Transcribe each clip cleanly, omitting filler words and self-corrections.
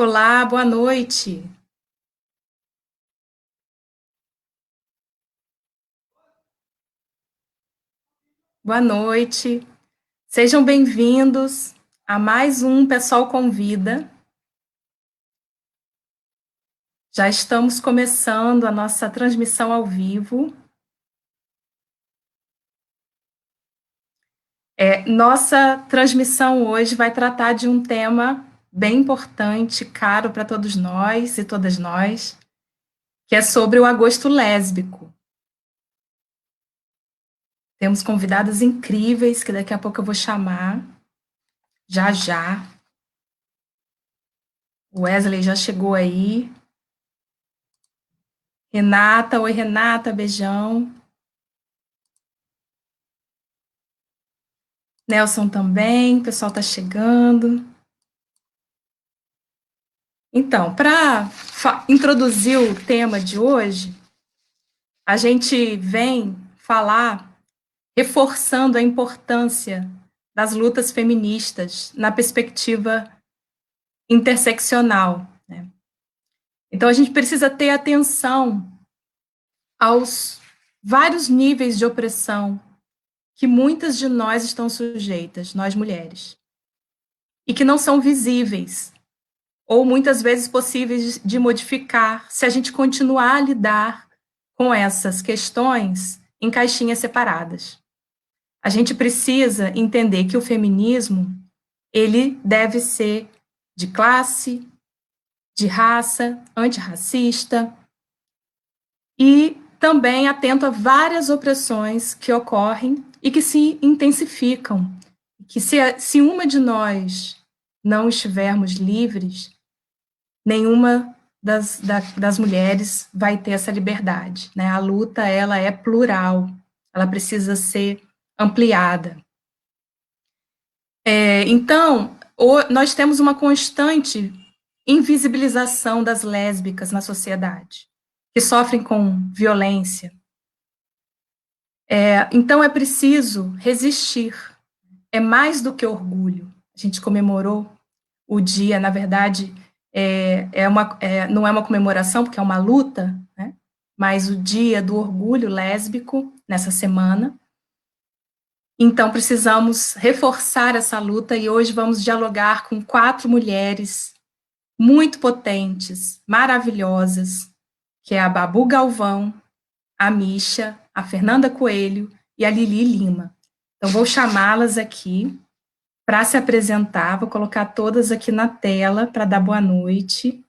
Olá, boa noite. Boa noite. Sejam bem-vindos a mais um Pessoal Convida. Já estamos começando a nossa transmissão ao vivo. Nossa transmissão hoje vai tratar de um tema bem importante, caro para todos nós e todas nós, que é sobre o agosto lésbico. Temos convidados incríveis que daqui a pouco eu vou chamar, já já. O Wesley já chegou aí. Renata, oi Renata, beijão. Nelson também, o pessoal está chegando. Então, para introduzir o tema de hoje, a gente vem falar, reforçando a importância das lutas feministas na perspectiva interseccional, né? Então, a gente precisa ter atenção aos vários níveis de opressão que muitas de nós estão sujeitas, nós mulheres, e que não são visíveis, ou muitas vezes possíveis de modificar se a gente continuar a lidar com essas questões em caixinhas separadas. A gente precisa entender que o feminismo, ele deve ser de classe, de raça, antirracista e também atento a várias opressões que ocorrem e que se intensificam, que se uma de nós não estivermos livres, nenhuma das mulheres vai ter essa liberdade, né? A luta, ela é plural, ela precisa ser ampliada. Então, nós temos uma constante invisibilização das lésbicas na sociedade, que sofrem com violência. Então, é preciso resistir. É mais do que orgulho. A gente comemorou o dia, na verdade, não é uma comemoração, porque é uma luta, né? Mas o dia do orgulho lésbico, nessa semana. Então, precisamos reforçar essa luta e hoje vamos dialogar com 4 mulheres muito potentes, maravilhosas, que é a Babu Galvão, a Misha, a Fernanda Coelho e a Lili Lima. Então, vou chamá-las aqui para se apresentar, vou colocar todas aqui na tela para dar boa noite.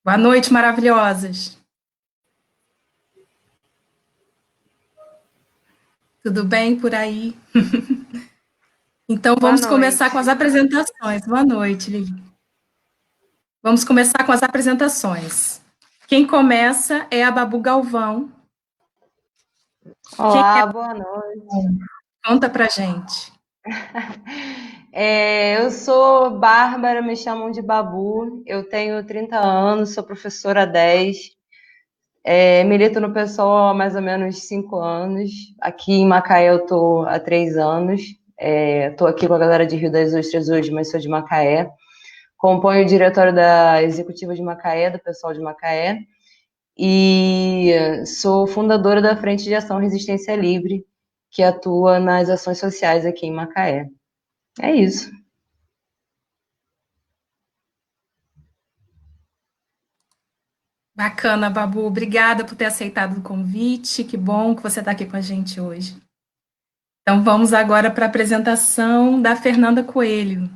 Boa noite, maravilhosas. Tudo bem por aí? Então, Boa vamos começar com as noite. apresentações. Boa noite, Lili. Vamos começar com as apresentações. Quem começa é a Babu Galvão. Quem Olá, boa noite. conta pra gente? Eu sou Bárbara, me chamam de Babu. Eu tenho 30 anos, sou professora há 10. Milito no PSOL há mais ou menos 5 anos. Aqui em Macaé eu estou há 3 anos. Estou aqui com a galera de Rio das Ostras hoje, mas sou de Macaé. Componho o diretório da Executiva de Macaé, do PSOL de Macaé. E sou fundadora da Frente de Ação Resistência Livre, que atua nas ações sociais aqui em Macaé. É isso. Bacana, Babu. Obrigada por ter aceitado o convite. Que bom que você está aqui com a gente hoje. Então, vamos agora para a apresentação da Fernanda Coelho.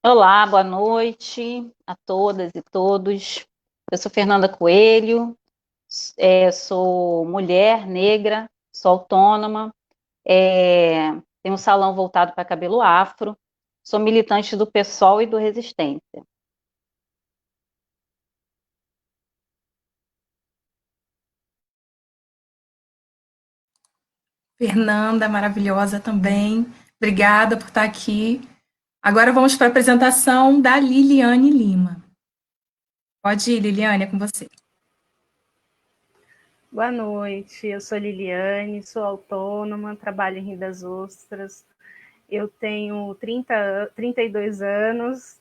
Olá, boa noite a todas e todos. Eu sou Fernanda Coelho, sou mulher negra, sou autônoma, tenho um salão voltado para cabelo afro, sou militante do PSOL e do Resistência. Fernanda, maravilhosa também. Obrigada por estar aqui. Agora vamos para a apresentação da Liliane Lima. Pode ir, Liliane, é com você. Boa noite, eu sou Liliane, sou autônoma, trabalho em Rio das Ostras. eu tenho 32 anos,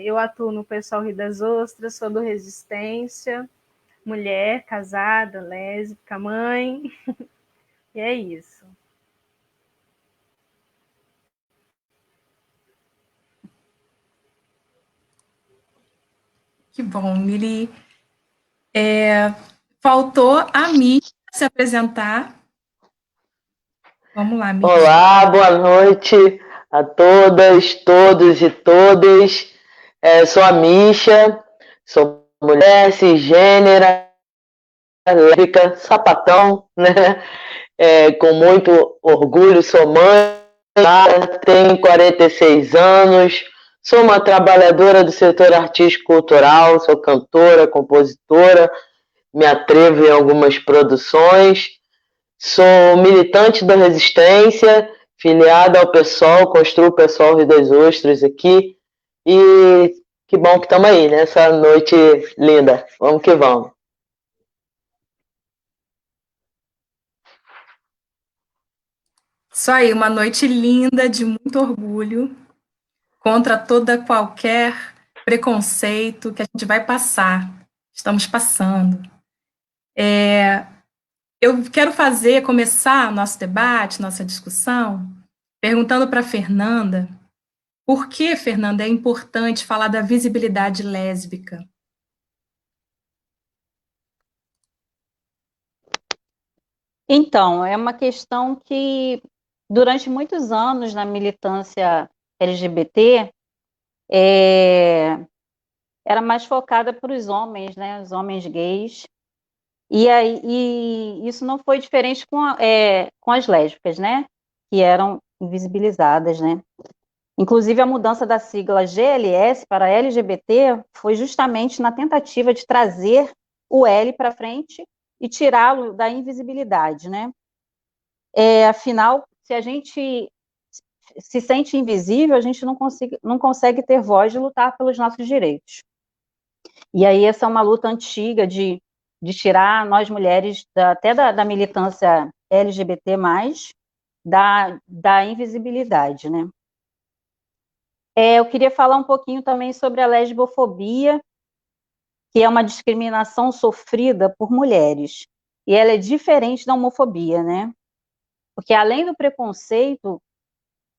eu atuo no Pessoal Rio das Ostras, sou do Resistência, mulher, casada, lésbica, mãe, e é isso. Que bom, Miri. Faltou a Mídia se apresentar. Vamos lá, Mídia. Olá, boa noite a todas, todos e todas. Sou a Misha, sou mulher cisgênera, lésbica, sapatão, né? Com muito orgulho, sou mãe, tenho 46 anos, sou uma trabalhadora do setor artístico-cultural, sou cantora, compositora, me atrevo em algumas produções. Sou militante da Resistência, filiada ao PSOL, construo o PSOL Rio das Ostras aqui. E que bom que estamos aí, nessa noite linda. Vamos que vamos. Isso aí, uma noite linda, de muito orgulho, contra qualquer preconceito que a gente vai passar. Estamos passando. Eu quero começar nosso debate, nossa discussão, perguntando para a Fernanda, por que, Fernanda, é importante falar da visibilidade lésbica? Então, é uma questão que, durante muitos anos na militância LGBT, era mais focada para os homens, né, os homens gays, e isso não foi diferente com as lésbicas, né, que eram invisibilizadas, né. Inclusive, a mudança da sigla GLS para LGBT foi justamente na tentativa de trazer o L para frente e tirá-lo da invisibilidade, né? Afinal, se a gente se sente invisível, a gente não consegue ter voz de lutar pelos nossos direitos. E aí essa é uma luta antiga de tirar nós mulheres até da militância LGBT+, da invisibilidade, né? Eu queria falar um pouquinho também sobre a lesbofobia, que é uma discriminação sofrida por mulheres. E ela é diferente da homofobia, né? Porque além do preconceito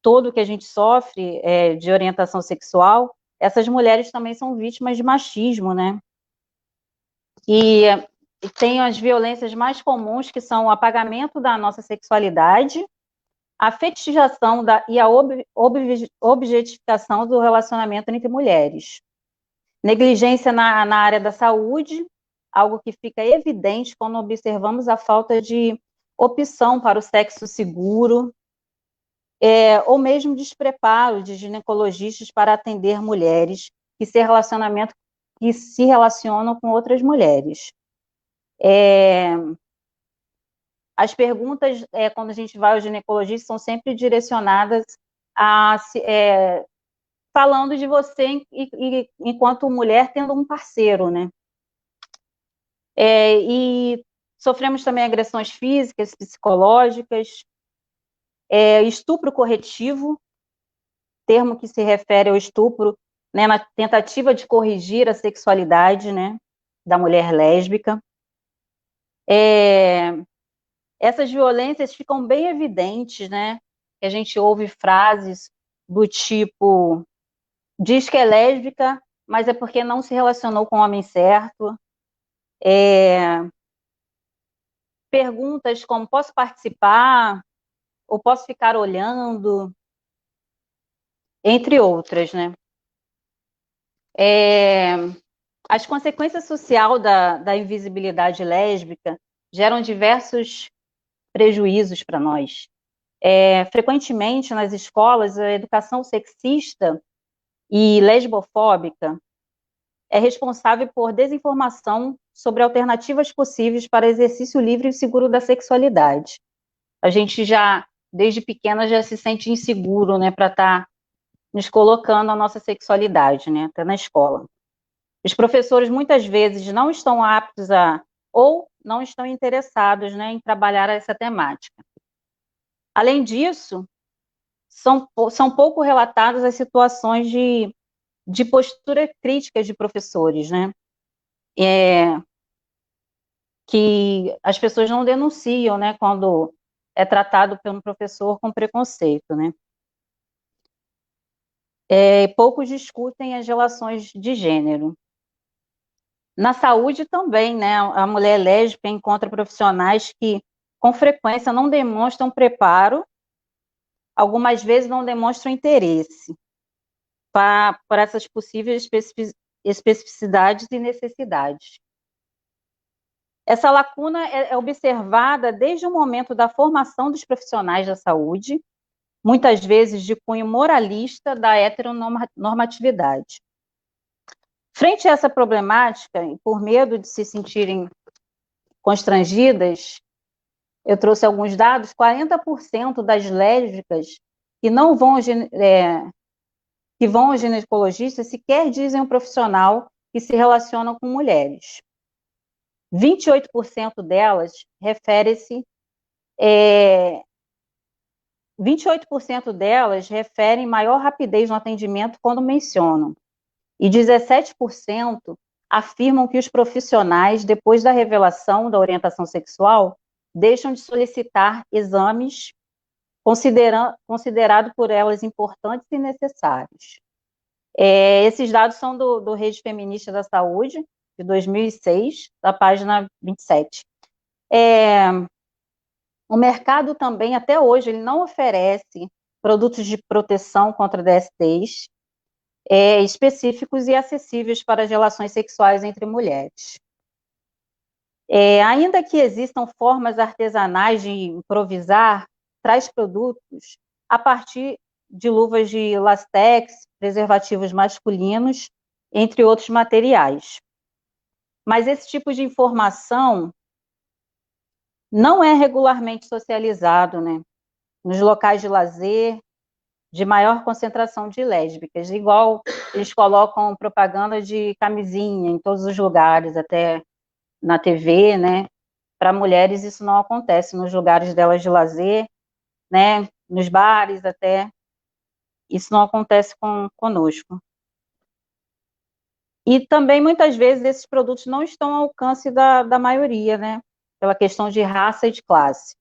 todo que a gente sofre de orientação sexual, essas mulheres também são vítimas de machismo, né? E tem as violências mais comuns, que são o apagamento da nossa sexualidade, a fetichização e a objetificação do relacionamento entre mulheres. Negligência na área da saúde, algo que fica evidente quando observamos a falta de opção para o sexo seguro, ou mesmo despreparo de ginecologistas para atender mulheres que se relacionam com outras mulheres. As perguntas, quando a gente vai ao ginecologista, são sempre direcionadas falando de você enquanto mulher tendo um parceiro, né? E sofremos também agressões físicas, psicológicas, estupro corretivo, termo que se refere ao estupro, né, na tentativa de corrigir a sexualidade, né, da mulher lésbica. Essas violências ficam bem evidentes, né? A gente ouve frases do tipo: diz que é lésbica, mas é porque não se relacionou com o homem certo. Perguntas como: posso participar? Ou posso ficar olhando? Entre outras, né? As consequências sociais da invisibilidade lésbica geram diversos prejuízos para nós. Frequentemente, nas escolas, a educação sexista e lesbofóbica é responsável por desinformação sobre alternativas possíveis para exercício livre e seguro da sexualidade. A gente já, desde pequena, já se sente inseguro, né, para estar nos colocando a nossa sexualidade, né, até na escola. Os professores, muitas vezes, não estão aptos ou não estão interessados, né, em trabalhar essa temática. Além disso, são pouco relatadas as situações de postura crítica de professores, né? Que as pessoas não denunciam, né, quando é tratado pelo professor com preconceito, né? Poucos discutem as relações de gênero. Na saúde também, né, a mulher lésbica encontra profissionais que, com frequência, não demonstram preparo, algumas vezes não demonstram interesse para essas possíveis especificidades e necessidades. Essa lacuna é observada desde o momento da formação dos profissionais da saúde, muitas vezes de cunho moralista da heteronormatividade. Frente a essa problemática, e por medo de se sentirem constrangidas, eu trouxe alguns dados: 40% das lésbicas que vão ao ginecologista sequer dizem um profissional que se relacionam com mulheres. 28% delas referem maior rapidez no atendimento quando mencionam, e 17% afirmam que os profissionais, depois da revelação da orientação sexual, deixam de solicitar exames considerados por elas importantes e necessários. Esses dados são do Rede Feminista da Saúde, de 2006, da página 27. O mercado também, até hoje, ele não oferece produtos de proteção contra DSTs específicos e acessíveis para as relações sexuais entre mulheres. Ainda que existam formas artesanais de improvisar, traz produtos a partir de luvas de látex, preservativos masculinos, entre outros materiais. Mas esse tipo de informação não é regularmente socializado, né, nos locais de lazer, de maior concentração de lésbicas, igual eles colocam propaganda de camisinha em todos os lugares, até na TV, né? Para mulheres isso não acontece nos lugares delas de lazer, né? Nos bares até, isso não acontece conosco. E também, muitas vezes, esses produtos não estão ao alcance da maioria, né? Pela questão de raça e de classe.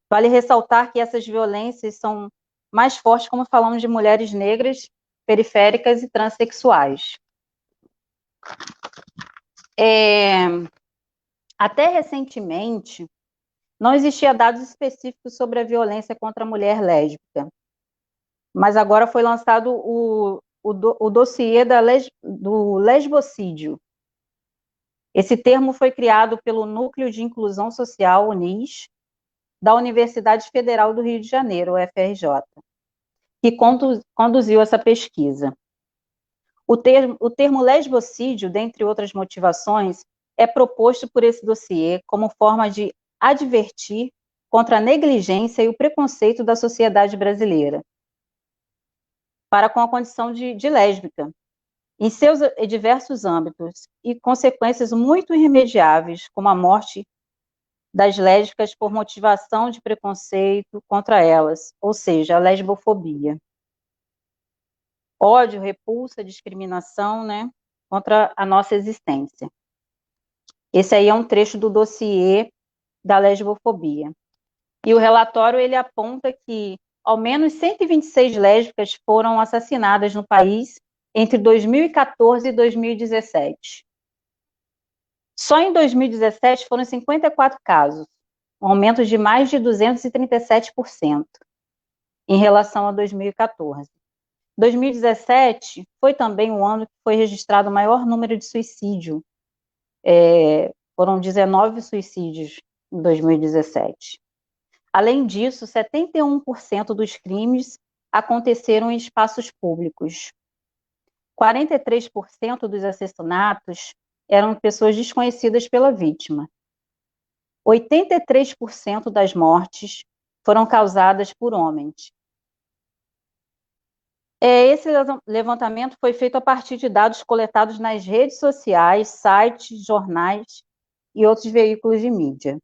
Vale ressaltar que essas violências são mais fortes, como falamos, de mulheres negras, periféricas e transexuais. Até recentemente, não existia dados específicos sobre a violência contra a mulher lésbica, mas agora foi lançado o dossiê do lesbocídio. Esse termo foi criado pelo Núcleo de Inclusão Social, UNIS, da Universidade Federal do Rio de Janeiro, UFRJ, que conduziu essa pesquisa. O termo lesbocídio, dentre outras motivações, é proposto por esse dossiê como forma de advertir contra a negligência e o preconceito da sociedade brasileira para com a condição de lésbica, em seus diversos âmbitos, e consequências muito irremediáveis, como a morte das lésbicas por motivação de preconceito contra elas, ou seja, a lesbofobia. Ódio, repulsa, discriminação, né, contra a nossa existência. Esse aí é um trecho do dossiê da lesbofobia. E o relatório, ele aponta que ao menos 126 lésbicas foram assassinadas no país entre 2014 e 2017. Só em 2017 foram 54 casos, um aumento de mais de 237% em relação a 2014. 2017 foi também o ano que foi registrado o maior número de suicídio. Foram 19 suicídios em 2017. Além disso, 71% dos crimes aconteceram em espaços públicos. 43% dos assassinatos eram pessoas desconhecidas pela vítima. 83% das mortes foram causadas por homens. Esse levantamento foi feito a partir de dados coletados nas redes sociais, sites, jornais e outros veículos de mídia.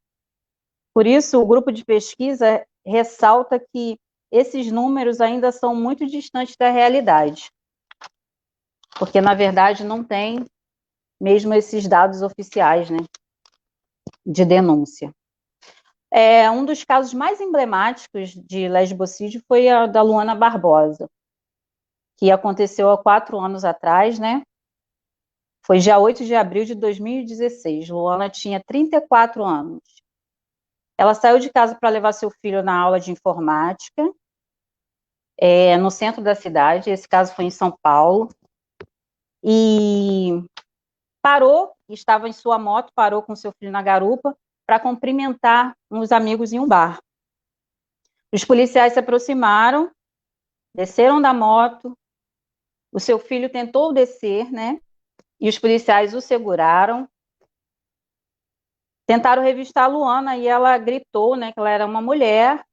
Por isso, o grupo de pesquisa ressalta que esses números ainda são muito distantes da realidade, porque, na verdade, não tem mesmo esses dados oficiais, né, de denúncia. Um dos casos mais emblemáticos de lesbocídio foi a da Luana Barbosa, que aconteceu há 4 anos atrás, né? Foi dia 8 de abril de 2016. Luana tinha 34 anos. Ela saiu de casa para levar seu filho na aula de informática, no centro da cidade. Esse caso foi em São Paulo. E parou, estava em sua moto, parou com seu filho na garupa para cumprimentar uns amigos em um bar. Os policiais se aproximaram, desceram da moto, o seu filho tentou descer, né? E os policiais o seguraram, tentaram revistar a Luana e ela gritou, né, que ela era uma mulher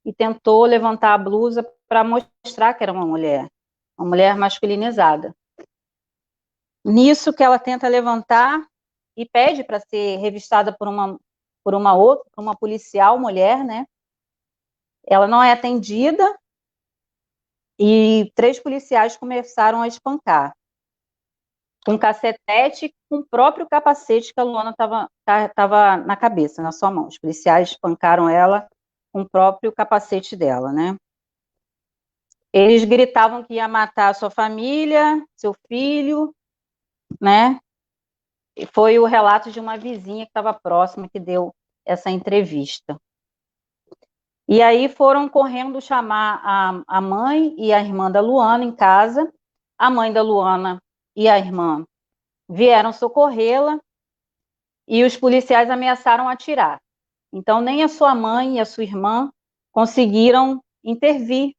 e tentou levantar a blusa para mostrar que era uma mulher masculinizada. Nisso que ela tenta levantar e pede para ser revistada por uma policial mulher, né? Ela não é atendida e 3 policiais começaram a espancar com cacetete, com o próprio capacete que a Luana estava na cabeça, na sua mão. Os policiais espancaram ela com o próprio capacete dela, né? Eles gritavam que ia matar a sua família, seu filho, né? E foi o relato de uma vizinha que estava próxima que deu essa entrevista. E aí foram correndo chamar a mãe e a irmã da Luana em casa. A mãe da Luana e a irmã vieram socorrê-la e os policiais ameaçaram atirar. Então, nem a sua mãe e a sua irmã conseguiram intervir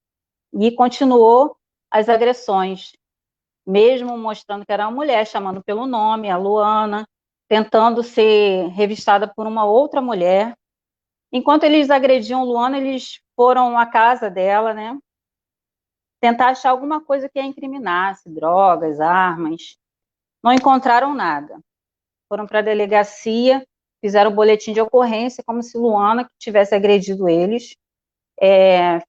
e continuou as agressões, mesmo mostrando que era uma mulher, chamando pelo nome, a Luana, tentando ser revistada por uma outra mulher. Enquanto eles agrediam Luana, eles foram à casa dela, né, tentar achar alguma coisa que a incriminasse, drogas, armas. Não encontraram nada. Foram para a delegacia, fizeram um boletim de ocorrência, como se Luana tivesse agredido eles.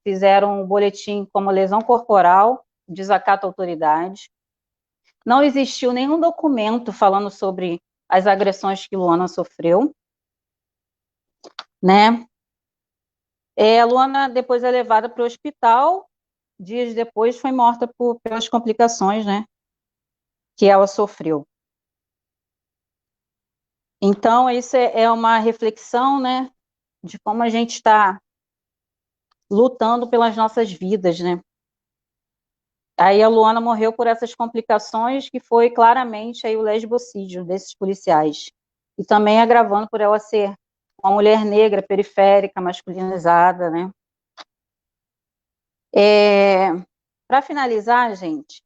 Fizeram um boletim como lesão corporal, desacato à autoridade. Não existiu nenhum documento falando sobre as agressões que Luana sofreu, né? A Luana depois é levada para o hospital, dias depois foi morta pelas complicações, né, que ela sofreu. Então, isso é uma reflexão, né, de como a gente está lutando pelas nossas vidas, né. Aí a Luana morreu por essas complicações, que foi claramente aí o lesbocídio desses policiais. E também agravando por ela ser uma mulher negra, periférica, masculinizada, né. Para finalizar, gente,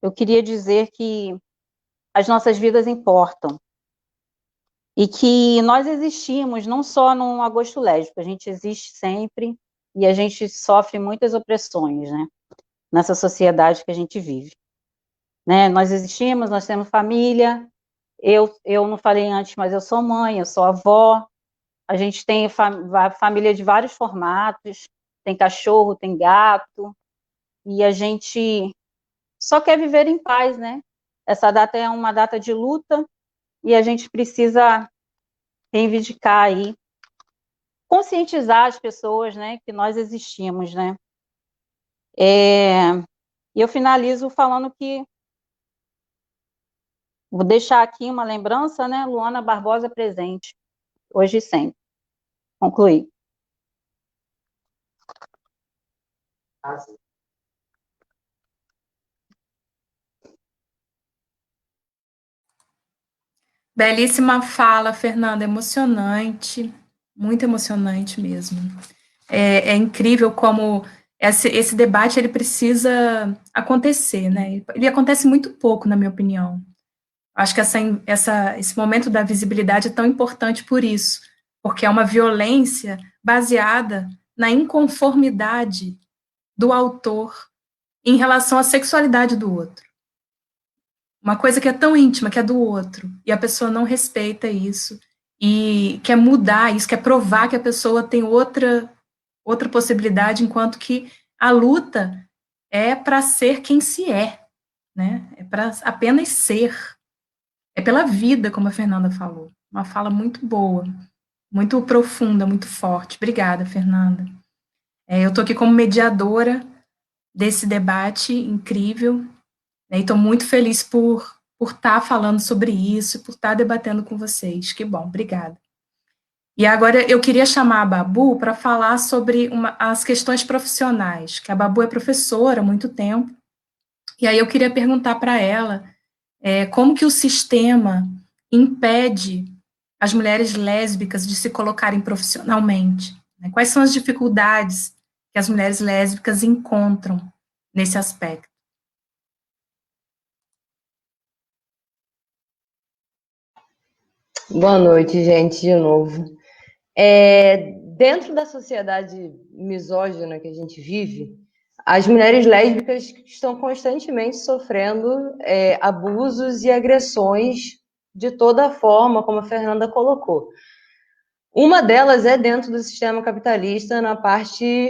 eu queria dizer que as nossas vidas importam. E que nós existimos não só no agosto lésbico, a gente existe sempre e a gente sofre muitas opressões, né, nessa sociedade que a gente vive. Né, nós existimos, nós temos família, eu não falei antes, mas eu sou mãe, eu sou avó, a gente tem família de vários formatos, tem cachorro, tem gato, e a gente só quer viver em paz, né? Essa data é uma data de luta, e a gente precisa reivindicar aí, conscientizar as pessoas, né, que nós existimos, né. E eu finalizo falando que vou deixar aqui uma lembrança, né, Luana Barbosa presente, hoje e sempre. Concluí. Belíssima fala, Fernanda, emocionante, muito emocionante mesmo. É incrível como esse debate ele precisa acontecer, né? Ele acontece muito pouco, na minha opinião. Acho que esse momento da visibilidade é tão importante por isso, porque é uma violência baseada na inconformidade do autor em relação à sexualidade do outro. Uma coisa que é tão íntima, que é do outro, e a pessoa não respeita isso, e quer mudar isso, quer provar que a pessoa tem outra outra possibilidade, enquanto que a luta é para ser quem se é, né? É para apenas ser. É pela vida, como a Fernanda falou. Uma fala muito boa, muito profunda, muito forte. Obrigada, Fernanda. Eu estou aqui como mediadora desse debate incrível, né, e estou muito feliz por estar falando sobre isso, por estar debatendo com vocês. Que bom, obrigada. E agora eu queria chamar a Babu para falar sobre as questões profissionais, que a Babu é professora há muito tempo, e aí eu queria perguntar para ela como que o sistema impede as mulheres lésbicas de se colocarem profissionalmente, né? Quais são as dificuldades que as mulheres lésbicas encontram nesse aspecto? Boa noite, gente, de novo. Dentro da sociedade misógina que a gente vive, as mulheres lésbicas estão constantemente sofrendo abusos e agressões de toda forma, como a Fernanda colocou. Uma delas é dentro do sistema capitalista, na parte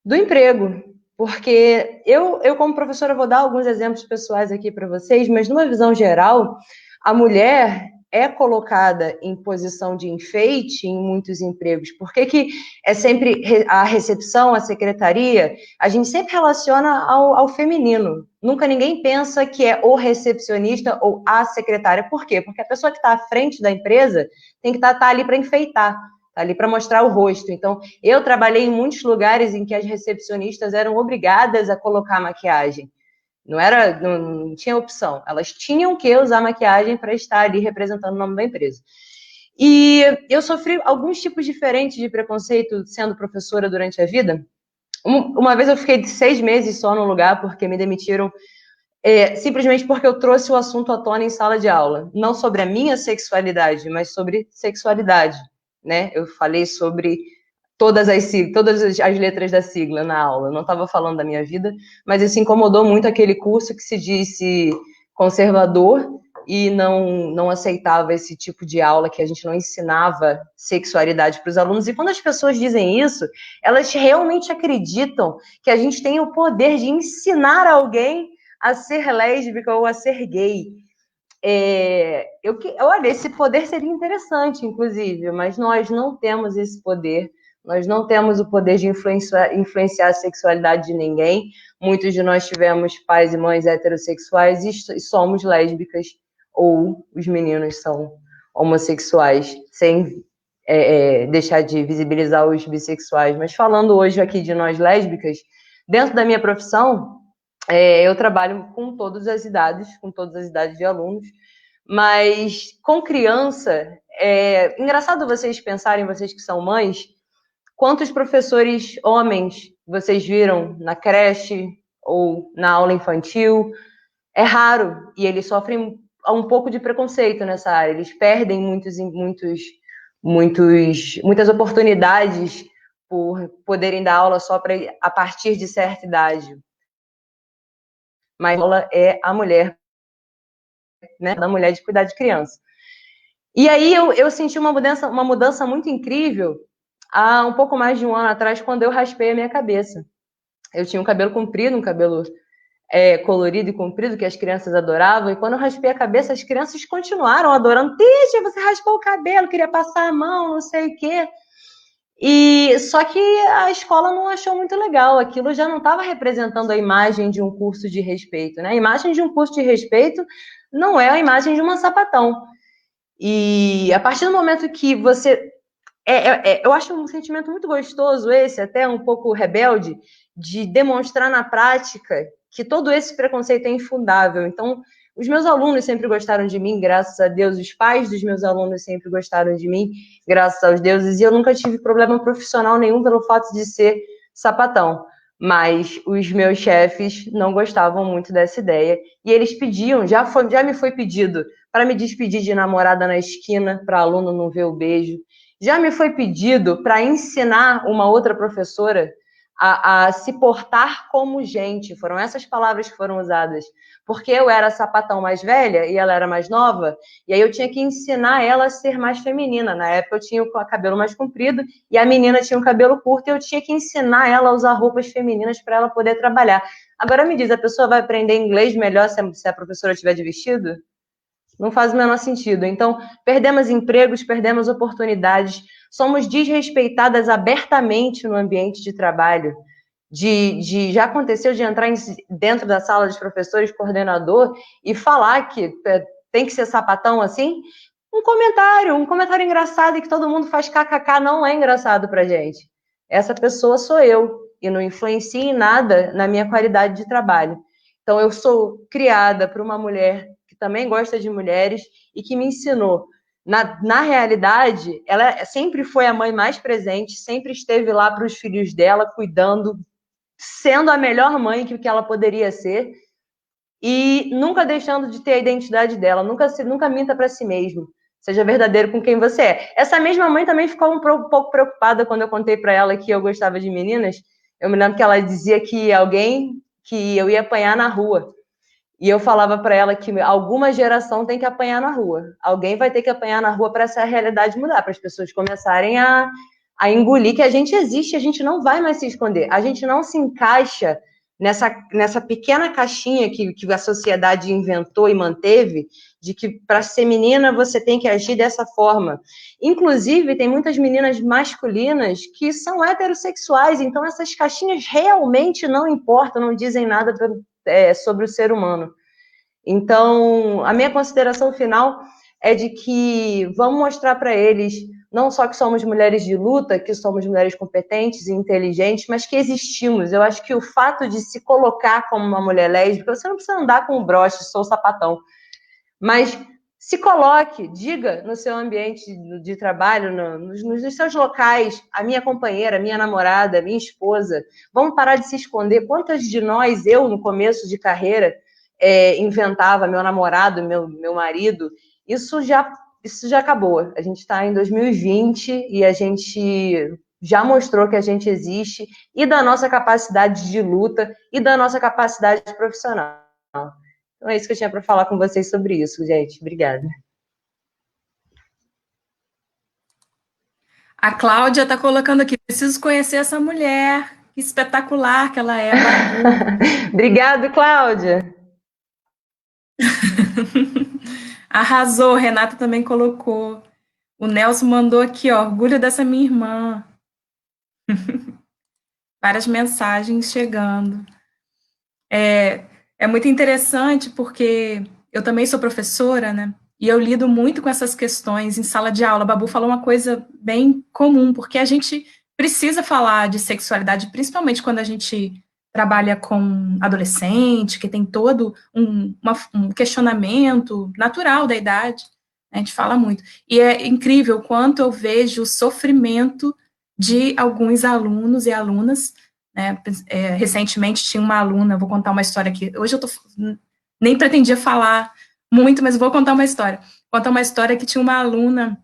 do emprego. Porque eu como professora, vou dar alguns exemplos pessoais aqui para vocês, mas numa visão geral, a mulher é colocada em posição de enfeite em muitos empregos. Por que é sempre a recepção, a secretaria? A gente sempre relaciona ao feminino. Nunca ninguém pensa que é o recepcionista ou a secretária. Por quê? Porque a pessoa que está à frente da empresa tem que estar ali para enfeitar, tá ali para mostrar o rosto. Então, eu trabalhei em muitos lugares em que as recepcionistas eram obrigadas a colocar maquiagem. Não tinha opção. Elas tinham que usar maquiagem para estar ali representando o nome da empresa. E eu sofri alguns tipos diferentes de preconceito sendo professora durante a vida. Uma vez eu fiquei 6 meses só no lugar porque me demitiram simplesmente porque eu trouxe o assunto à tona em sala de aula. Não sobre a minha sexualidade, mas sobre sexualidade, né? Eu falei sobre todas as letras da sigla na aula. Eu não estava falando da minha vida, mas isso incomodou muito aquele curso que se disse conservador e não aceitava esse tipo de aula, que a gente não ensinava sexualidade para os alunos. E quando as pessoas dizem isso, elas realmente acreditam que a gente tem o poder de ensinar alguém a ser lésbica ou a ser gay. Olha, esse poder seria interessante, inclusive, mas nós não temos esse poder. Nós não temos o poder de influenciar a sexualidade de ninguém. Muitos de nós tivemos pais e mães heterossexuais e somos lésbicas, ou os meninos são homossexuais, sem deixar de visibilizar os bissexuais. Mas falando hoje aqui de nós lésbicas, dentro da minha profissão, eu trabalho com todas as idades de alunos, mas com criança, engraçado vocês pensarem, vocês que são mães, quantos professores homens vocês viram na creche ou na aula infantil? É raro, e eles sofrem um pouco de preconceito nessa área. Eles perdem muitas oportunidades por poderem dar aula só a partir de certa idade. Mas a aula é a mulher, né, da mulher de cuidar de criança. E aí eu senti uma mudança muito incrível há um pouco mais de um ano atrás, quando eu raspei a minha cabeça. Eu tinha um cabelo comprido, um cabelo colorido e comprido, que as crianças adoravam, e quando eu raspei a cabeça, as crianças continuaram adorando. Tia, você raspou o cabelo, queria passar a mão, não sei o quê. E só que a escola não achou muito legal, aquilo já não estava representando a imagem de um curso de respeito, né? A imagem de um curso de respeito não é a imagem de uma sapatão. E a partir do momento que você... eu acho um sentimento muito gostoso esse, até um pouco rebelde, de demonstrar na prática que todo esse preconceito é infundável. Então, os meus alunos sempre gostaram de mim, graças a Deus. Os pais dos meus alunos sempre gostaram de mim, graças aos deuses. E eu nunca tive problema profissional nenhum pelo fato de ser sapatão. Mas os meus chefes não gostavam muito dessa ideia. E eles pediam, já me foi pedido para me despedir de namorada na esquina, para aluno não ver o beijo. Já me foi pedido para ensinar uma outra professora a se portar como gente. Foram essas palavras que foram usadas. Porque eu era sapatão mais velha e ela era mais nova, e aí eu tinha que ensinar ela a ser mais feminina. Na época eu tinha o cabelo mais comprido e a menina tinha o cabelo curto, e eu tinha que ensinar ela a usar roupas femininas para ela poder trabalhar. Agora me diz, a pessoa vai aprender inglês melhor se a professora estiver de vestido? Não faz o menor sentido. Então, perdemos empregos, perdemos oportunidades, somos desrespeitadas abertamente no ambiente de trabalho. Já aconteceu de entrar dentro da sala dos professores, coordenador, e falar que tem que ser sapatão assim? Um comentário engraçado, e que todo mundo faz kkk, não é engraçado pra gente. Essa pessoa sou eu, e não influencia em nada na minha qualidade de trabalho. Então, eu sou criada por uma mulher que também gosta de mulheres e que me ensinou. Na realidade, ela sempre foi a mãe mais presente, sempre esteve lá para os filhos dela, cuidando, sendo a melhor mãe que ela poderia ser, e nunca deixando de ter a identidade dela, nunca minta para si mesmo, seja verdadeiro com quem você é. Essa mesma mãe também ficou um pouco preocupada quando eu contei para ela que eu gostava de meninas. Eu me lembro que ela dizia que eu ia apanhar na rua. E eu falava para ela que alguma geração tem que apanhar na rua. Alguém vai ter que apanhar na rua para essa realidade mudar, para as pessoas começarem a engolir que a gente existe, a gente não vai mais se esconder. A gente não se encaixa nessa pequena caixinha que a sociedade inventou e manteve, de que para ser menina você tem que agir dessa forma. Inclusive, tem muitas meninas masculinas que são heterossexuais, então essas caixinhas realmente não importam, não dizem nada sobre o ser humano. Então, a minha consideração final é de que vamos mostrar para eles não só que somos mulheres de luta, que somos mulheres competentes e inteligentes, mas que existimos. Eu acho que o fato de se colocar como uma mulher lésbica, você não precisa andar com um broche, sou sapatão, mas se coloque, diga no seu ambiente de trabalho, nos seus locais, a minha companheira, a minha namorada, a minha esposa, vamos parar de se esconder. Quantas de nós, eu no começo de carreira, inventava meu namorado, meu marido, isso já acabou. A gente está em 2020 e a gente já mostrou que a gente existe, e da nossa capacidade de luta e da nossa capacidade profissional. Então é isso que eu tinha para falar com vocês sobre isso, gente. Obrigada. A Cláudia está colocando aqui, preciso conhecer essa mulher, que espetacular que ela é, Babu. Obrigado, Cláudia. Arrasou, Renata também colocou. O Nelson mandou aqui, ó, orgulho dessa minha irmã. Várias mensagens chegando. É muito interessante porque eu também sou professora, né? E eu lido muito com essas questões em sala de aula. A Babu falou uma coisa bem comum, porque a gente precisa falar de sexualidade, principalmente quando a gente trabalha com adolescente, que tem todo um questionamento natural da idade. A gente fala muito. E é incrível o quanto eu vejo o sofrimento de alguns alunos e alunas, né? Recentemente tinha uma aluna, vou contar uma história aqui. Hoje nem pretendia falar muito, mas vou contar uma história. Contar uma história que tinha uma aluna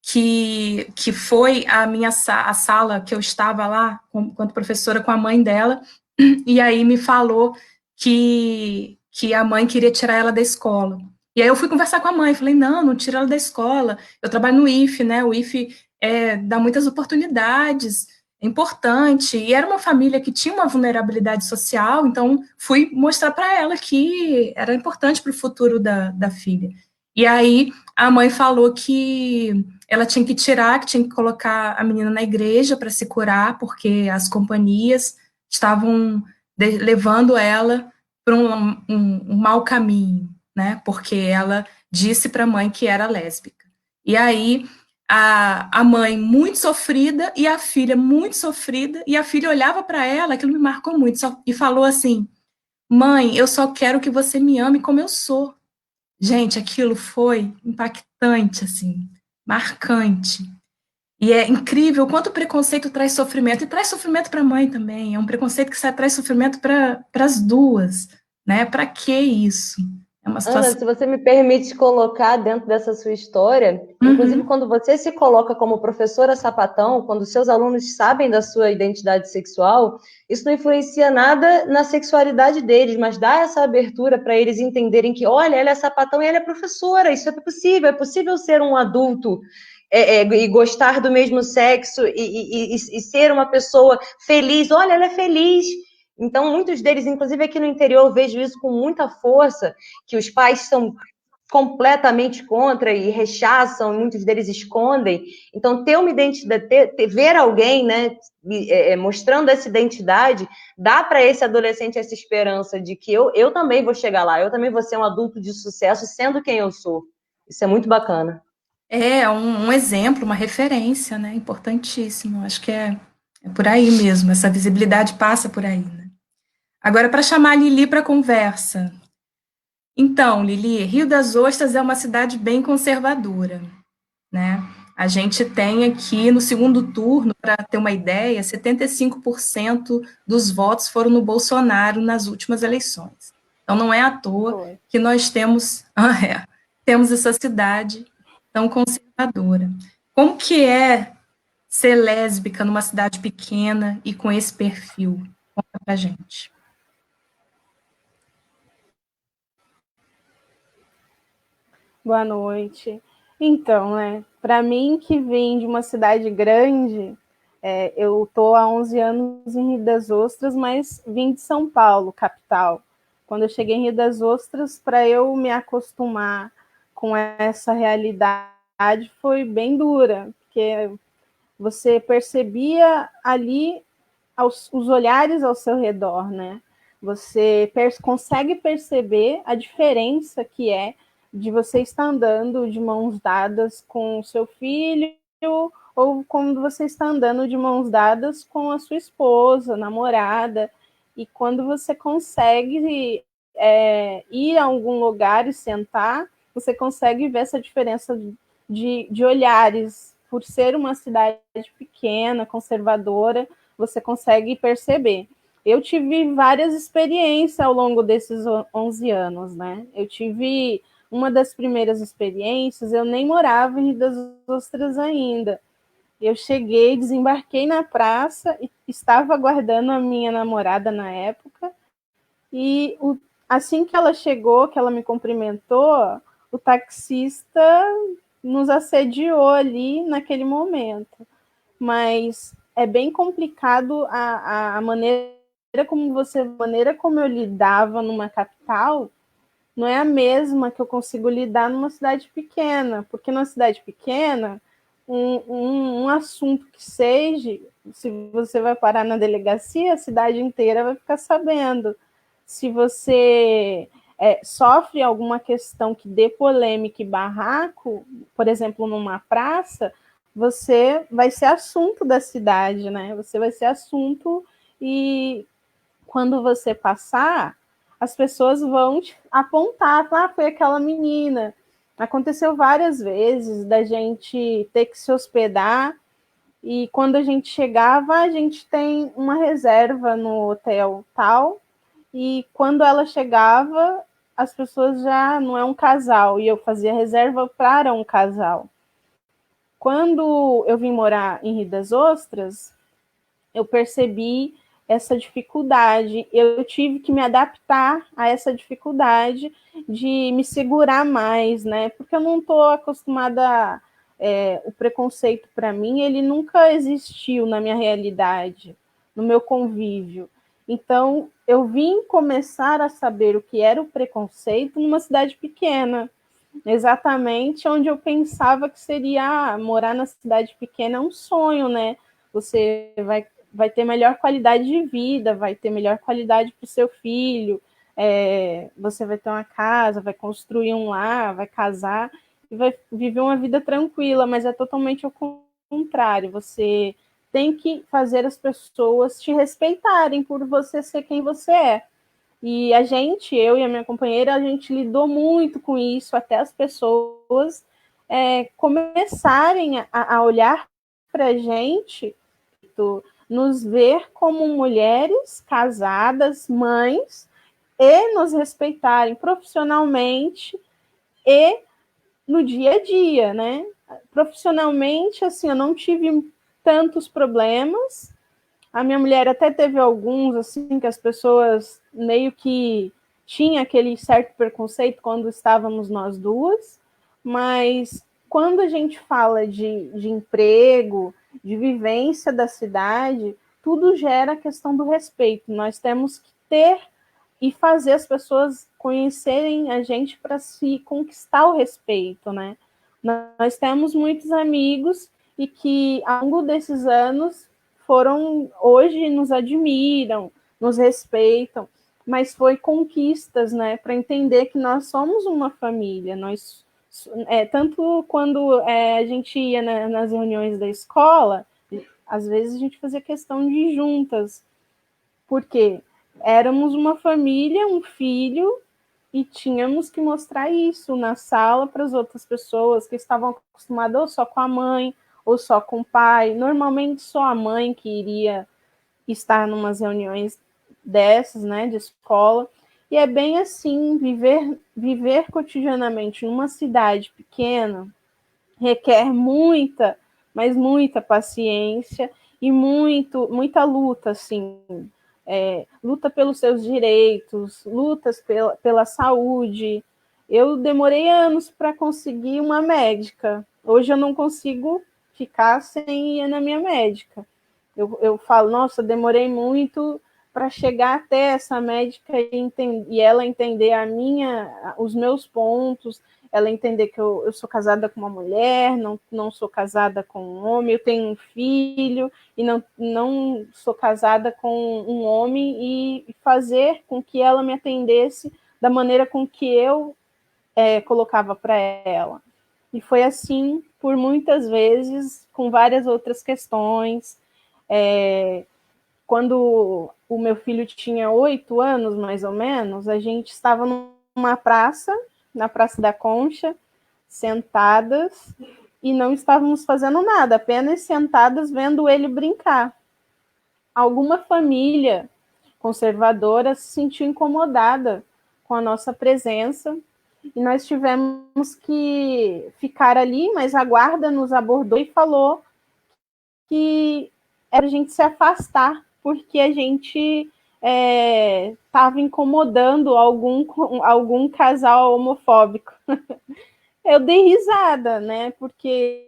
que foi a sala que eu estava lá, enquanto professora, com a mãe dela, e aí me falou que a mãe queria tirar ela da escola. E aí eu fui conversar com a mãe, falei, não tira ela da escola, eu trabalho no IFE, né, o IFE dá muitas oportunidades, é importante, e era uma família que tinha uma vulnerabilidade social, então fui mostrar para ela que era importante para o futuro da filha. E aí a mãe falou que ela tinha que tirar, que tinha que colocar a menina na igreja para se curar, porque as companhias estavam levando ela para um mau caminho, né? Porque ela disse para a mãe que era lésbica. E aí a mãe muito sofrida e a filha muito sofrida, e a filha olhava para ela, aquilo me marcou muito, e falou assim, mãe, eu só quero que você me ame como eu sou. Gente, aquilo foi impactante, assim, marcante. E é incrível quanto o preconceito traz sofrimento, e traz sofrimento para a mãe também, é um preconceito que traz sofrimento para as duas, né? Para que isso? É uma Ana, situação... se você me permite colocar dentro dessa sua história, inclusive quando você se coloca como professora sapatão, quando seus alunos sabem da sua identidade sexual, isso não influencia nada na sexualidade deles, mas dá essa abertura para eles entenderem que, olha, ela é sapatão e ela é professora, isso é possível ser um adulto e gostar do mesmo sexo e ser uma pessoa feliz, olha, ela é feliz. Então, muitos deles, inclusive aqui no interior, eu vejo isso com muita força, que os pais são completamente contra e rechaçam, muitos deles escondem. Então, ter uma identidade, ver alguém, né, mostrando essa identidade, dá para esse adolescente essa esperança de que eu também vou chegar lá, eu também vou ser um adulto de sucesso sendo quem eu sou. Isso é muito bacana. É um exemplo, uma referência, né? Importantíssimo. Acho que é por aí mesmo. Essa visibilidade passa por aí, né? Agora, para chamar a Lili para conversa. Então, Lili, Rio das Ostras é uma cidade bem conservadora, né? A gente tem aqui no segundo turno, para ter uma ideia, 75% dos votos foram no Bolsonaro nas últimas eleições. Então, não é à toa que nós temos essa cidade tão conservadora. Como que é ser lésbica numa cidade pequena e com esse perfil? Conta pra gente. Boa noite. Então, né, para mim que vem de uma cidade grande, eu tô há 11 anos em Rio das Ostras, mas vim de São Paulo, capital. Quando eu cheguei em Rio das Ostras, para eu me acostumar com essa realidade, foi bem dura, porque você percebia ali os olhares ao seu redor, né? Você consegue perceber a diferença que é de você estar andando de mãos dadas com o seu filho ou quando você está andando de mãos dadas com a sua esposa, namorada. E quando você consegue ir a algum lugar e sentar, você consegue ver essa diferença de olhares. Por ser uma cidade pequena, conservadora, você consegue perceber. Eu tive várias experiências ao longo desses 11 anos, né? Eu tive uma das primeiras experiências, eu nem morava em Rio das Ostras ainda. Eu cheguei, desembarquei na praça e estava aguardando a minha namorada na época. E assim que ela chegou, que ela me cumprimentou, o taxista nos assediou ali naquele momento. Mas é bem complicado a maneira como eu lidava numa capital não é a mesma que eu consigo lidar numa cidade pequena, porque numa cidade pequena, um assunto que seja, se você vai parar na delegacia, a cidade inteira vai ficar sabendo. Se você sofre alguma questão que dê polêmica e barraco, por exemplo, numa praça, você vai ser assunto da cidade, né? Você vai ser assunto e quando você passar, as pessoas vão te apontar, falar, foi aquela menina. Aconteceu várias vezes da gente ter que se hospedar e quando a gente chegava, a gente tem uma reserva no hotel tal e quando ela chegava, as pessoas já não é um casal e eu fazia reserva para um casal. Quando eu vim morar em Rio das Ostras, eu percebi essa dificuldade. Eu tive que me adaptar a essa dificuldade de me segurar mais, né? Porque eu não estou acostumada. O preconceito, para mim, ele nunca existiu na minha realidade, no meu convívio. Então, eu vim começar a saber o que era o preconceito numa cidade pequena, exatamente onde eu pensava que seria morar na cidade pequena é um sonho, né? Você vai ter melhor qualidade de vida, vai ter melhor qualidade para o seu filho, você vai ter uma casa, vai construir um lar, vai casar e vai viver uma vida tranquila, mas é totalmente ao contrário. Você tem que fazer as pessoas te respeitarem por você ser quem você é. E eu e a minha companheira, a gente lidou muito com isso, até as pessoas começarem a olhar para a gente, nos ver como mulheres casadas, mães, e nos respeitarem profissionalmente e no dia a dia, né? Profissionalmente, assim, eu não tive tantos problemas. A minha mulher até teve alguns, assim, que as pessoas meio que tinham aquele certo preconceito quando estávamos nós duas, mas quando a gente fala de emprego, de vivência da cidade, tudo gera a questão do respeito. Nós temos que ter e fazer as pessoas conhecerem a gente para se conquistar o respeito, né? Nós temos muitos amigos e que, ao longo desses anos, hoje nos admiram, nos respeitam, mas foi conquistas, né, para entender que nós somos uma família. Tanto quando a gente ia nas reuniões da escola, às vezes a gente fazia questão de ir juntas, porque éramos uma família, um filho, e tínhamos que mostrar isso na sala para as outras pessoas que estavam acostumadas ou só com a mãe, ou só com o pai. Normalmente só a mãe que iria estar em umas reuniões dessas, né, de escola. E é bem assim, viver cotidianamente numa cidade pequena requer muita, mas muita paciência e muita luta, assim, luta pelos seus direitos, lutas pela saúde. Eu demorei anos para conseguir uma médica. Hoje eu não consigo ficar sem ir na minha médica. Eu falo, nossa, demorei muito para chegar até essa médica e ela entender os meus pontos, ela entender que eu sou casada com uma mulher, não sou casada com um homem, eu tenho um filho e não sou casada com um homem, e fazer com que ela me atendesse da maneira com que eu colocava para ela. E foi assim por muitas vezes, com várias outras questões. Quando o meu filho tinha 8 anos, mais ou menos, a gente estava numa praça, na Praça da Concha, sentadas, e não estávamos fazendo nada, apenas sentadas vendo ele brincar. Alguma família conservadora se sentiu incomodada com a nossa presença, e nós tivemos que ficar ali, mas a guarda nos abordou e falou que era a gente se afastar, porque a gente estava incomodando algum casal homofóbico. Eu dei risada, né? Porque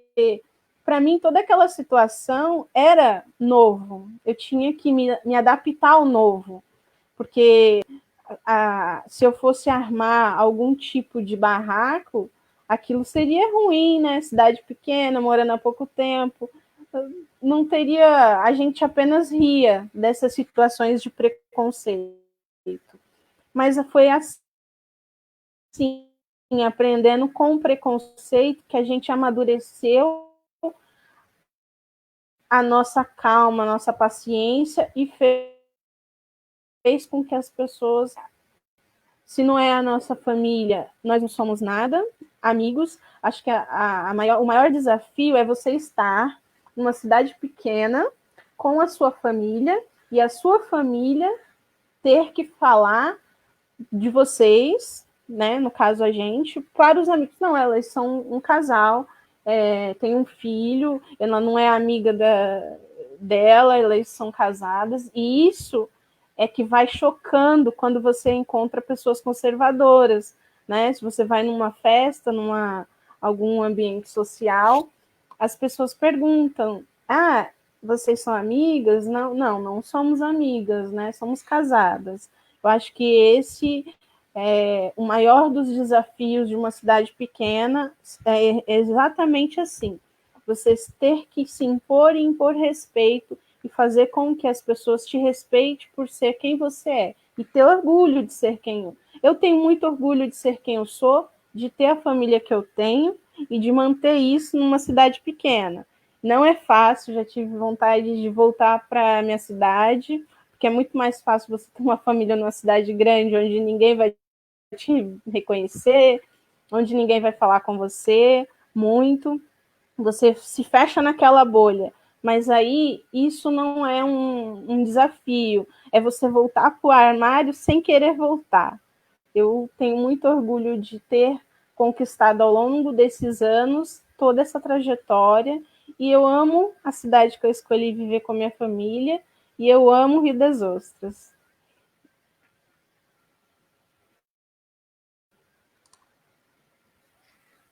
para mim toda aquela situação era novo. Eu tinha que me adaptar ao novo, porque se eu fosse armar algum tipo de barraco, aquilo seria ruim, né? Cidade pequena, morando há pouco tempo, não teria, a gente apenas ria dessas situações de preconceito. Mas foi assim, aprendendo com preconceito, que a gente amadureceu a nossa calma, a nossa paciência, e fez com que as pessoas, se não é a nossa família, nós não somos nada, amigos. Acho que o maior desafio é você estar numa cidade pequena com a sua família, e a sua família ter que falar de vocês, né, no caso a gente, para os amigos. Não, elas são um casal, tem um filho, ela não é amiga dela, elas são casadas, e isso é que vai chocando quando você encontra pessoas conservadoras, né? Se você vai numa festa, algum ambiente social, as pessoas perguntam: vocês são amigas? Não somos amigas, né? Somos casadas. Eu acho que esse é o maior dos desafios de uma cidade pequena, é exatamente assim. Você ter que se impor e impor respeito, e fazer com que as pessoas te respeitem por ser quem você é, e ter orgulho de ser quem eu tenho muito orgulho de ser quem eu sou, de ter a família que eu tenho, e de manter isso numa cidade pequena. Não é fácil, já tive vontade de voltar para a minha cidade, porque é muito mais fácil você ter uma família numa cidade grande, onde ninguém vai te reconhecer, onde ninguém vai falar com você muito, você se fecha naquela bolha. Mas aí isso não é um desafio, é você voltar para o armário sem querer voltar. Eu tenho muito orgulho de ter conquistado ao longo desses anos toda essa trajetória, e eu amo a cidade que eu escolhi viver com a minha família, e eu amo Rio das Ostras.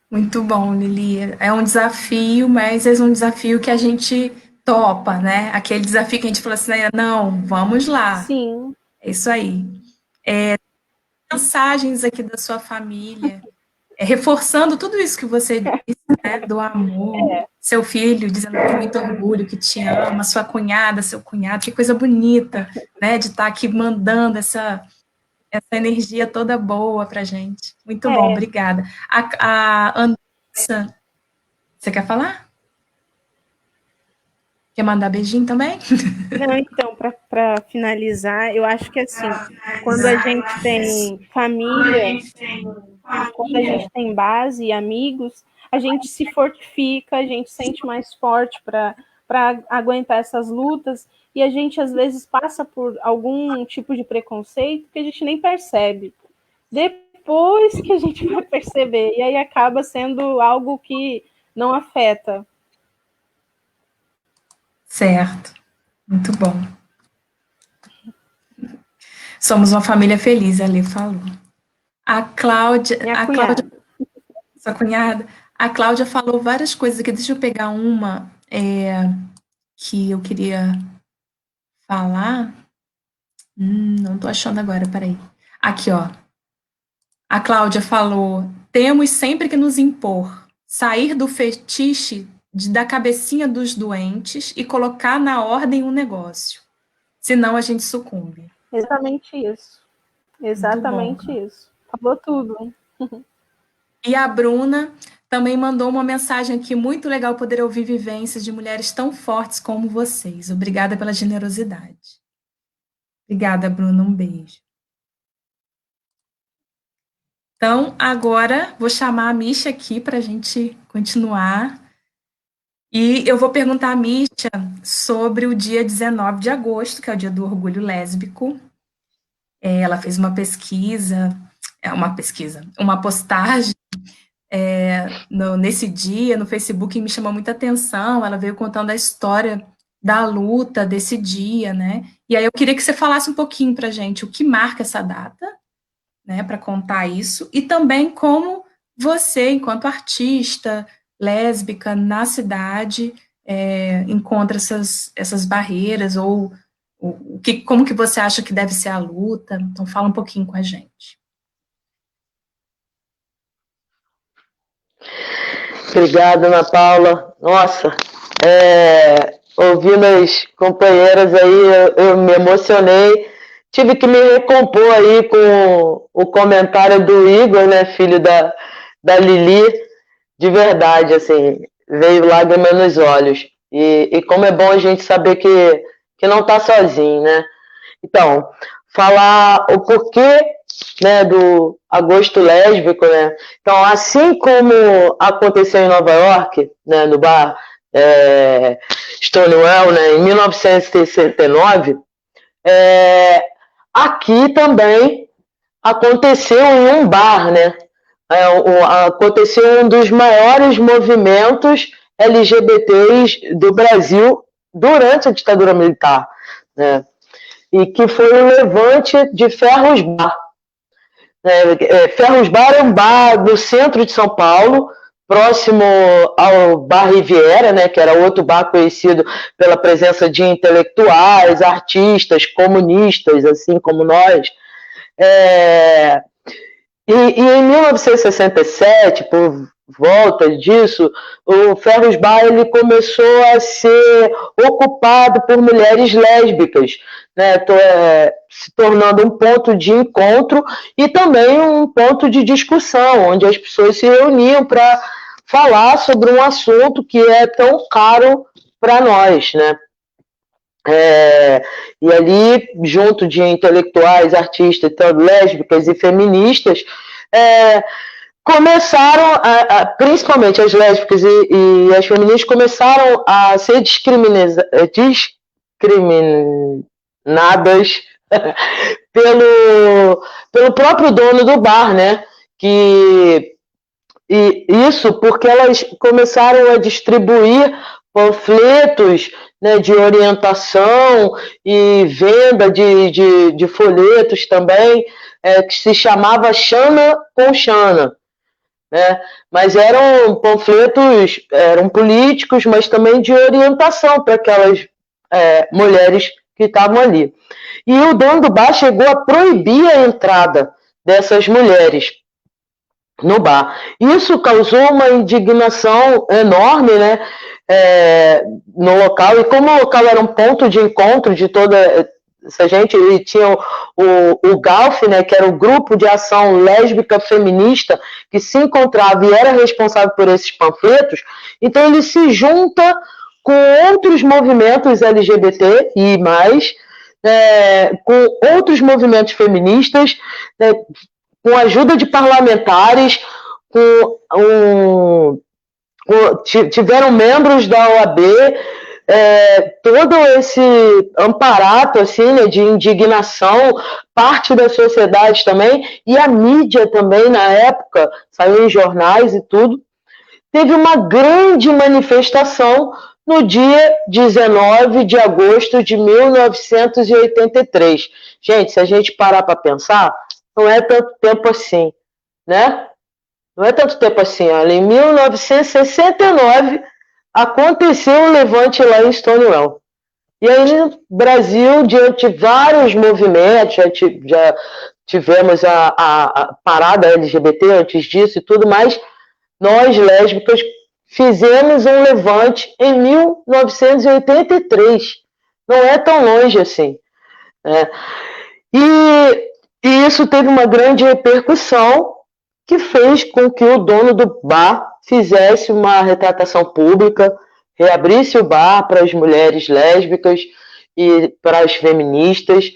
Muito bom, Lili. É um desafio, mas é um desafio que a gente topa, né? Aquele desafio que a gente fala assim, não, vamos lá. Sim. É isso aí. Mensagens aqui da sua família, reforçando tudo isso que você disse, né? Do amor, seu filho dizendo que tem muito orgulho, que te ama, sua cunhada, seu cunhado, que coisa bonita, né? De estar aqui mandando essa energia toda boa pra gente. Muito bom, obrigada. A Andressa, você quer falar? Quer mandar beijinho também? Não, então, para finalizar, eu acho que assim, quando a gente tem família, quando a gente tem base e amigos, a gente se fortifica, a gente sente mais forte para aguentar essas lutas, e a gente às vezes passa por algum tipo de preconceito que a gente nem percebe. Depois que a gente vai perceber, e aí acaba sendo algo que não afeta. Certo, muito bom. Somos uma família feliz, a Lê falou. A Cláudia, sua cunhada, a Cláudia falou várias coisas aqui. Deixa eu pegar uma que eu queria falar. Não tô achando agora, peraí. Aqui, ó. A Cláudia falou: temos sempre que nos impor, sair do fetiche da cabecinha dos doentes e colocar na ordem um negócio. Senão a gente sucumbe. Exatamente isso. Exatamente isso. Falou tudo. E a Bruna também mandou uma mensagem aqui, muito legal poder ouvir vivências de mulheres tão fortes como vocês. Obrigada pela generosidade. Obrigada, Bruna, um beijo. Então, agora vou chamar a Misha aqui para a gente continuar. E eu vou perguntar a Misha sobre o dia 19 de agosto, que é o dia do orgulho lésbico. Ela fez uma uma postagem nesse dia, no Facebook, me chamou muita atenção. Ela veio contando a história da luta desse dia, né? E aí eu queria que você falasse um pouquinho para a gente o que marca essa data, né, para contar isso, e também como você, enquanto artista lésbica na cidade, encontra essas barreiras, ou como que você acha que deve ser a luta. Então fala um pouquinho com a gente. Obrigada, Ana Paula. Nossa, ouvindo as companheiras aí, eu me emocionei. Tive que me recompor aí com o comentário do Igor, né, filho da Lili. De verdade, assim, veio lágrima nos olhos. E como é bom a gente saber que não está sozinho, né? Então, falar o porquê, né, do agosto lésbico, né? Então, assim como aconteceu em Nova York, né, no bar Stonewall, né, em 1969, aqui também aconteceu em um bar, né? Aconteceu um dos maiores movimentos LGBTs do Brasil durante a ditadura militar, né? E que foi o levante de Ferros Bar. Ferros Bar é um bar no centro de São Paulo, próximo ao Bar Riviera, né, que era outro bar conhecido pela presença de intelectuais, artistas, comunistas, assim como nós. E em 1967, por volta disso, o Ferros Bar ele começou a ser ocupado por mulheres lésbicas, né, se tornando um ponto de encontro e também um ponto de discussão, onde as pessoas se reuniam para falar sobre um assunto que é tão caro para nós, né? E ali, junto de intelectuais, artistas, lésbicas e feministas, começaram, principalmente as lésbicas e as feministas, começaram a ser discriminadas pelo próprio dono do bar, né? E isso porque elas começaram a distribuir panfletos, né, de orientação e venda de folhetos também, que se chamava Xana com Xana, né? Mas eram panfletos, eram políticos, mas também de orientação para aquelas mulheres que estavam ali. E o dono do bar chegou a proibir a entrada dessas mulheres no bar. Isso causou uma indignação enorme, né, no local, e como o local era um ponto de encontro de toda essa gente, e tinha o GALF, né, que era o Grupo de Ação Lésbica Feminista, que se encontrava e era responsável por esses panfletos, então ele se junta com outros movimentos LGBT e mais, com outros movimentos feministas, né, com a ajuda de parlamentares, tiveram membros da OAB, todo esse amparato assim, né, de indignação, parte da sociedade também, e a mídia também, na época, saiu em jornais e tudo. Teve uma grande manifestação no dia 19 de agosto de 1983. Gente, se a gente parar para pensar, não é tanto tempo assim, né? Não é tanto tempo assim. Olha, em 1969 aconteceu um levante lá em Stonewall. E aí no Brasil, diante de vários movimentos, já tivemos a parada LGBT antes disso e tudo mais, nós, lésbicas, fizemos um levante em 1983. Não é tão longe assim, né? E isso teve uma grande repercussão que fez com que o dono do bar fizesse uma retratação pública, reabrisse o bar para as mulheres lésbicas e para as feministas.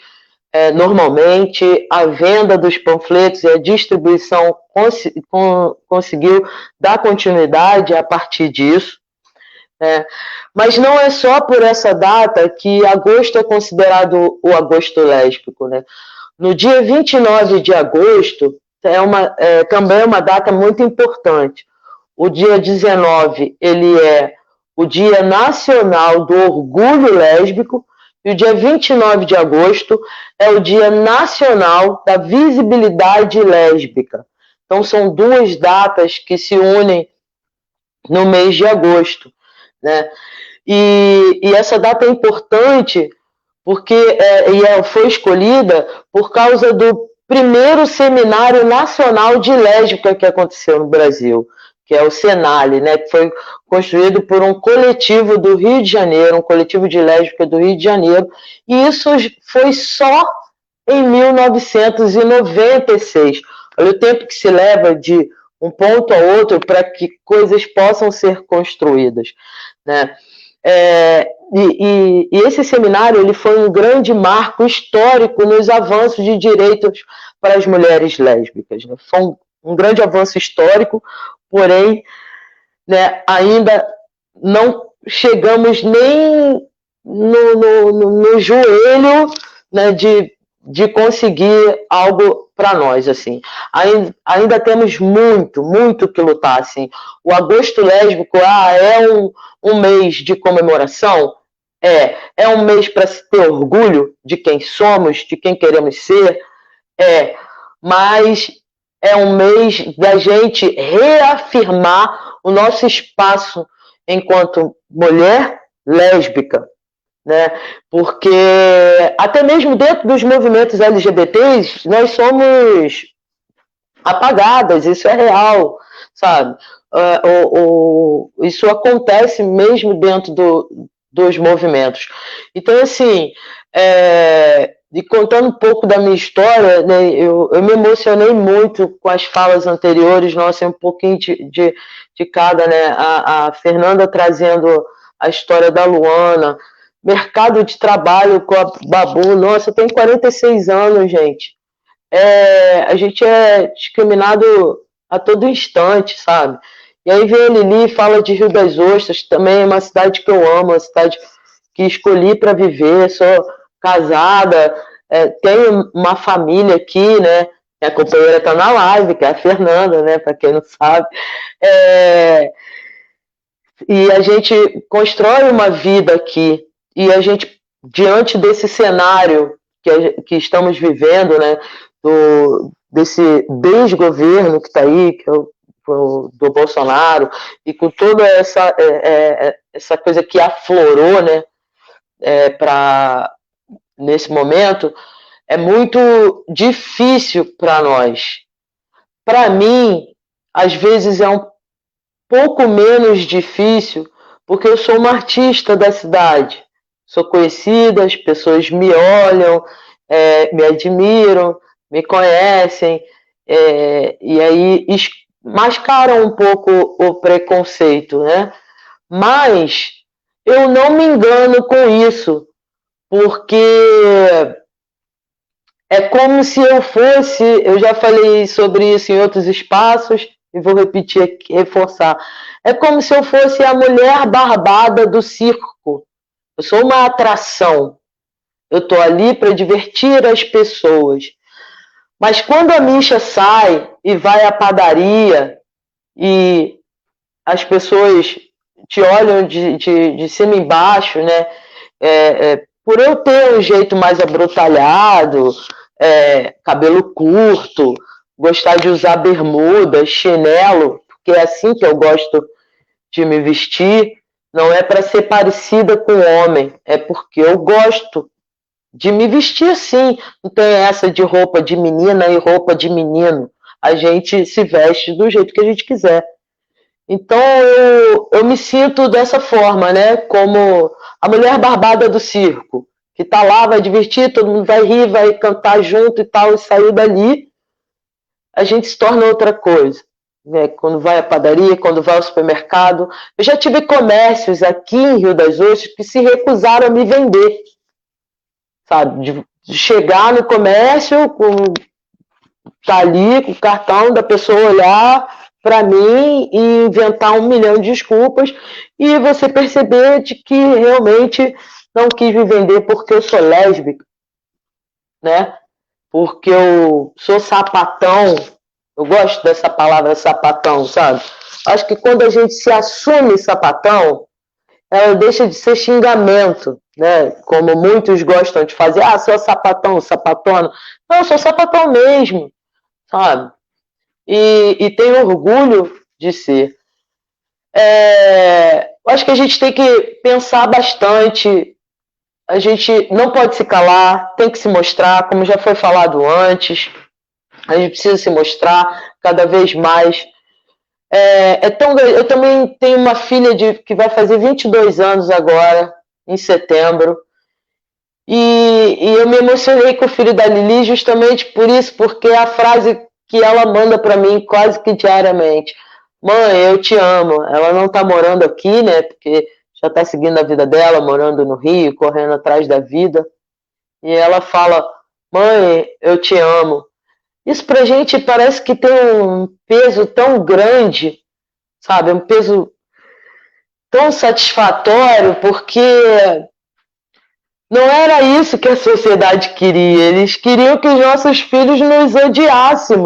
Normalmente, a venda dos panfletos e a distribuição conseguiu dar continuidade a partir disso. Mas não é só por essa data que agosto é considerado o agosto lésbico, né? No dia 29 de agosto, também é uma data muito importante. O dia 19, ele é o Dia Nacional do Orgulho Lésbico, e o dia 29 de agosto é o Dia Nacional da Visibilidade Lésbica. Então, são duas datas que se unem no mês de agosto, né? E essa data é importante porque foi escolhida por causa do primeiro Seminário Nacional de Lésbica que aconteceu no Brasil, que é o Senale, né, que foi construído por um coletivo do Rio de Janeiro, um coletivo de lésbica do Rio de Janeiro, e isso foi só em 1996. Olha o tempo que se leva de um ponto a outro para que coisas possam ser construídas, né? E esse seminário ele foi um grande marco histórico nos avanços de direitos para as mulheres lésbicas, né? Foi um grande avanço histórico, porém, né, ainda não chegamos nem no joelho, né, de conseguir algo para nós, assim. Ainda temos muito que lutar, assim. O agosto lésbico é um mês de comemoração, é um mês para se ter orgulho de quem somos, de quem queremos ser, mas é um mês da gente reafirmar o nosso espaço enquanto mulher lésbica, né? Porque até mesmo dentro dos movimentos LGBTs nós somos apagadas, isso é real, sabe? Isso acontece mesmo dentro dos movimentos. Então, assim, e contando um pouco da minha história, né, eu me emocionei muito com as falas anteriores, nossa, um pouquinho de cada, né? A Fernanda trazendo a história da Luana, mercado de trabalho com a Babu. Nossa, eu tenho 46 anos, gente. A gente é discriminado a todo instante, sabe? E aí vem a Lili e fala de Rio das Ostras, também é uma cidade que eu amo, uma cidade que escolhi para viver, sou casada, tenho uma família aqui, né? Minha companheira está na live, que é a Fernanda, né? Para quem não sabe. E a gente constrói uma vida aqui. E a gente, diante desse cenário que estamos vivendo, né? Desse desgoverno que está aí, que é do Bolsonaro, e com toda essa coisa que aflorou, né? Nesse momento, é muito difícil para nós. Para mim, às vezes é um pouco menos difícil, porque eu sou uma artista da cidade. Sou conhecida, as pessoas me olham, me admiram, me conhecem, e aí mascaram um pouco o preconceito, né? Mas eu não me engano com isso, porque é como se eu já falei sobre isso em outros espaços, e vou repetir aqui, reforçar. É como se eu fosse a mulher barbada do circo. Eu sou uma atração. Eu estou ali para divertir as pessoas. Mas quando a Misha sai e vai à padaria e as pessoas te olham de cima e embaixo, né? Por eu ter um jeito mais abrutalhado, cabelo curto, gostar de usar bermuda, chinelo, porque é assim que eu gosto de me vestir, não é para ser parecida com homem, é porque eu gosto de me vestir assim. Não tem essa de roupa de menina e roupa de menino. A gente se veste do jeito que a gente quiser. Então eu me sinto dessa forma, né? Como a mulher barbada do circo, que tá lá, vai divertir, todo mundo vai rir, vai cantar junto e tal, e sair dali, a gente se torna outra coisa. Né? Quando vai à padaria, quando vai ao supermercado. Eu já tive comércios aqui em Rio das Ostras que se recusaram a me vender. Sabe? De chegar no comércio, tá ali com o cartão da pessoa olhar para mim e inventar 1 milhão de desculpas e você perceber de que realmente não quis me vender porque eu sou lésbica, né? Porque eu sou sapatão. Eu gosto dessa palavra sapatão, sabe? Acho que quando a gente se assume sapatão, ela deixa de ser xingamento, né? Como muitos gostam de fazer. Ah, sou sapatão, sapatona. Não, eu sou sapatão mesmo, sabe? E tenho orgulho de ser. Acho que a gente tem que pensar bastante. A gente não pode se calar, tem que se mostrar, como já foi falado antes. A gente precisa se mostrar cada vez mais. Eu também tenho uma filha que vai fazer 22 anos agora, em setembro. E eu me emocionei com o filho da Lili justamente por isso, porque é a frase que ela manda para mim quase que diariamente. Mãe, eu te amo. Ela não está morando aqui, né? Porque já está seguindo a vida dela, morando no Rio, correndo atrás da vida. E ela fala, mãe, eu te amo. Isso pra gente parece que tem um peso tão grande, sabe? Um peso tão satisfatório, porque não era isso que a sociedade queria. Eles queriam que os nossos filhos nos odiassem,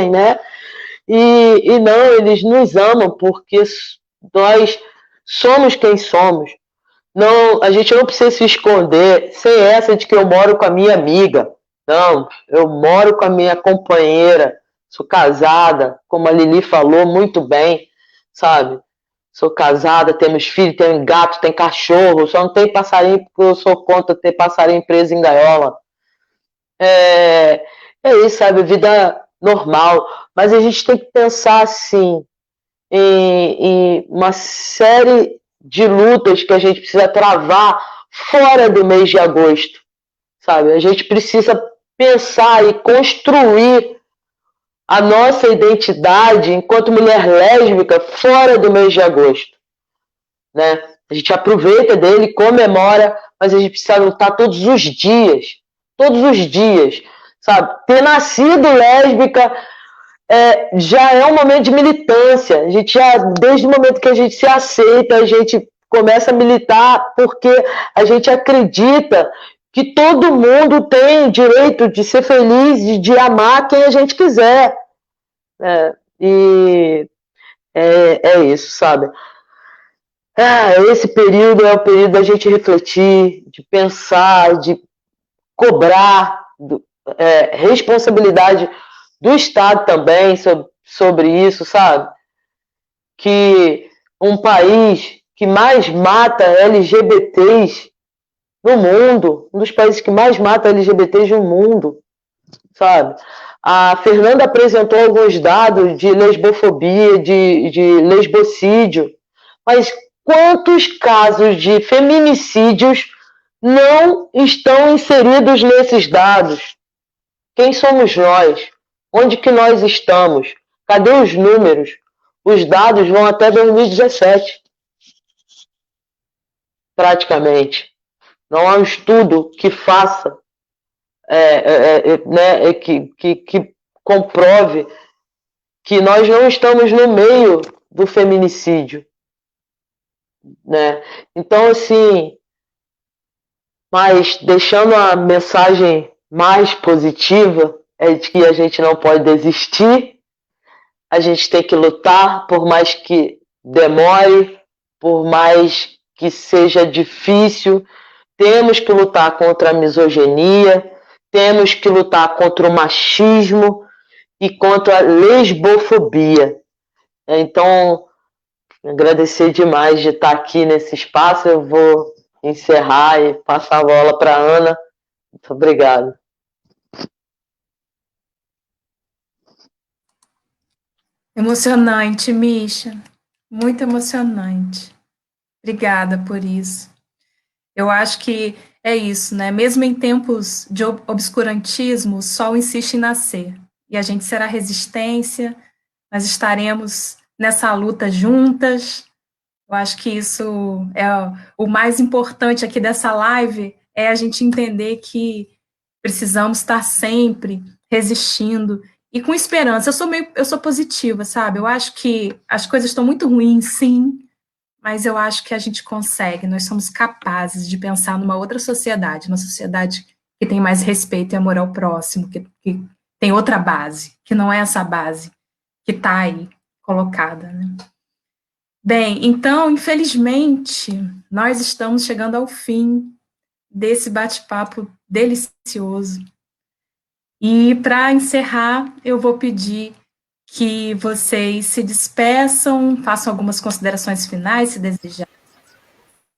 né? E não, eles nos amam porque nós somos quem somos. Não, a gente não precisa se esconder sem essa de que eu moro com a minha amiga. Não, eu moro com a minha companheira, sou casada, como a Lili falou muito bem, sabe? Sou casada, temos filhos, tenho gato, tem cachorro, só não tem passarinho porque eu sou contra ter passarinho preso em gaiola. É isso, sabe? Vida normal. Mas a gente tem que pensar, assim, em uma série de lutas que a gente precisa travar fora do mês de agosto, sabe? A gente precisa pensar e construir a nossa identidade enquanto mulher lésbica fora do mês de agosto, né? A gente aproveita dele, comemora, mas a gente precisa lutar todos os dias, sabe? Ter nascido lésbica já é um momento de militância. A gente já, desde o momento que a gente se aceita, a gente começa a militar porque a gente acredita que todo mundo tem o direito de ser feliz e de amar quem a gente quiser. E é isso, sabe? Esse período é o período da gente refletir, de pensar, de cobrar responsabilidade do Estado também sobre isso, sabe? Que um país que mais mata LGBTs no mundo, um dos países que mais mata LGBTs no mundo, sabe? A Fernanda apresentou alguns dados de lesbofobia, de lesbocídio, mas quantos casos de feminicídios não estão inseridos nesses dados? Quem somos nós? Onde que nós estamos? Cadê os números? Os dados vão até 2017, praticamente. Não há um estudo que faça, que comprove que nós não estamos no meio do feminicídio, né? Então, assim, mas deixando a mensagem mais positiva, é de que a gente não pode desistir, a gente tem que lutar, por mais que demore, por mais que seja difícil, temos que lutar contra a misoginia, temos que lutar contra o machismo e contra a lesbofobia. Então, agradecer demais de estar aqui nesse espaço. Eu vou encerrar e passar a bola para a Ana. Muito obrigado. Emocionante, Misha. Muito emocionante. Obrigada por isso. Eu acho que é isso, né? Mesmo em tempos de obscurantismo, o sol insiste em nascer. E a gente será resistência, nós estaremos nessa luta juntas. Eu acho que isso é o mais importante aqui dessa live, é a gente entender que precisamos estar sempre resistindo e com esperança. Eu sou positiva, sabe? Eu acho que as coisas estão muito ruins, sim, mas eu acho que a gente consegue, nós somos capazes de pensar numa outra sociedade, uma sociedade que tem mais respeito e amor ao próximo, que tem outra base, que não é essa base que está aí colocada, né? Bem, então, infelizmente, nós estamos chegando ao fim desse bate-papo delicioso. E, para encerrar, eu vou pedir que vocês se despeçam, façam algumas considerações finais, se desejar.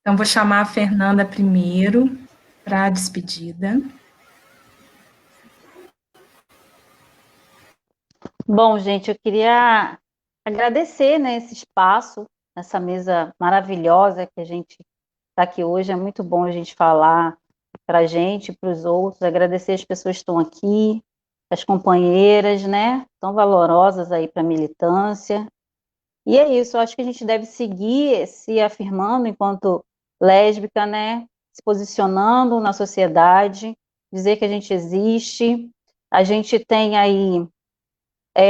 Então, vou chamar a Fernanda primeiro para a despedida. Bom, gente, eu queria agradecer, né, esse espaço, essa mesa maravilhosa que a gente está aqui hoje. É muito bom a gente falar para a gente, para os outros, agradecer as pessoas que estão aqui, as companheiras, né, tão valorosas aí para a militância. E é isso, eu acho que a gente deve seguir se afirmando enquanto lésbica, né, se posicionando na sociedade, dizer que a gente existe. A gente tem aí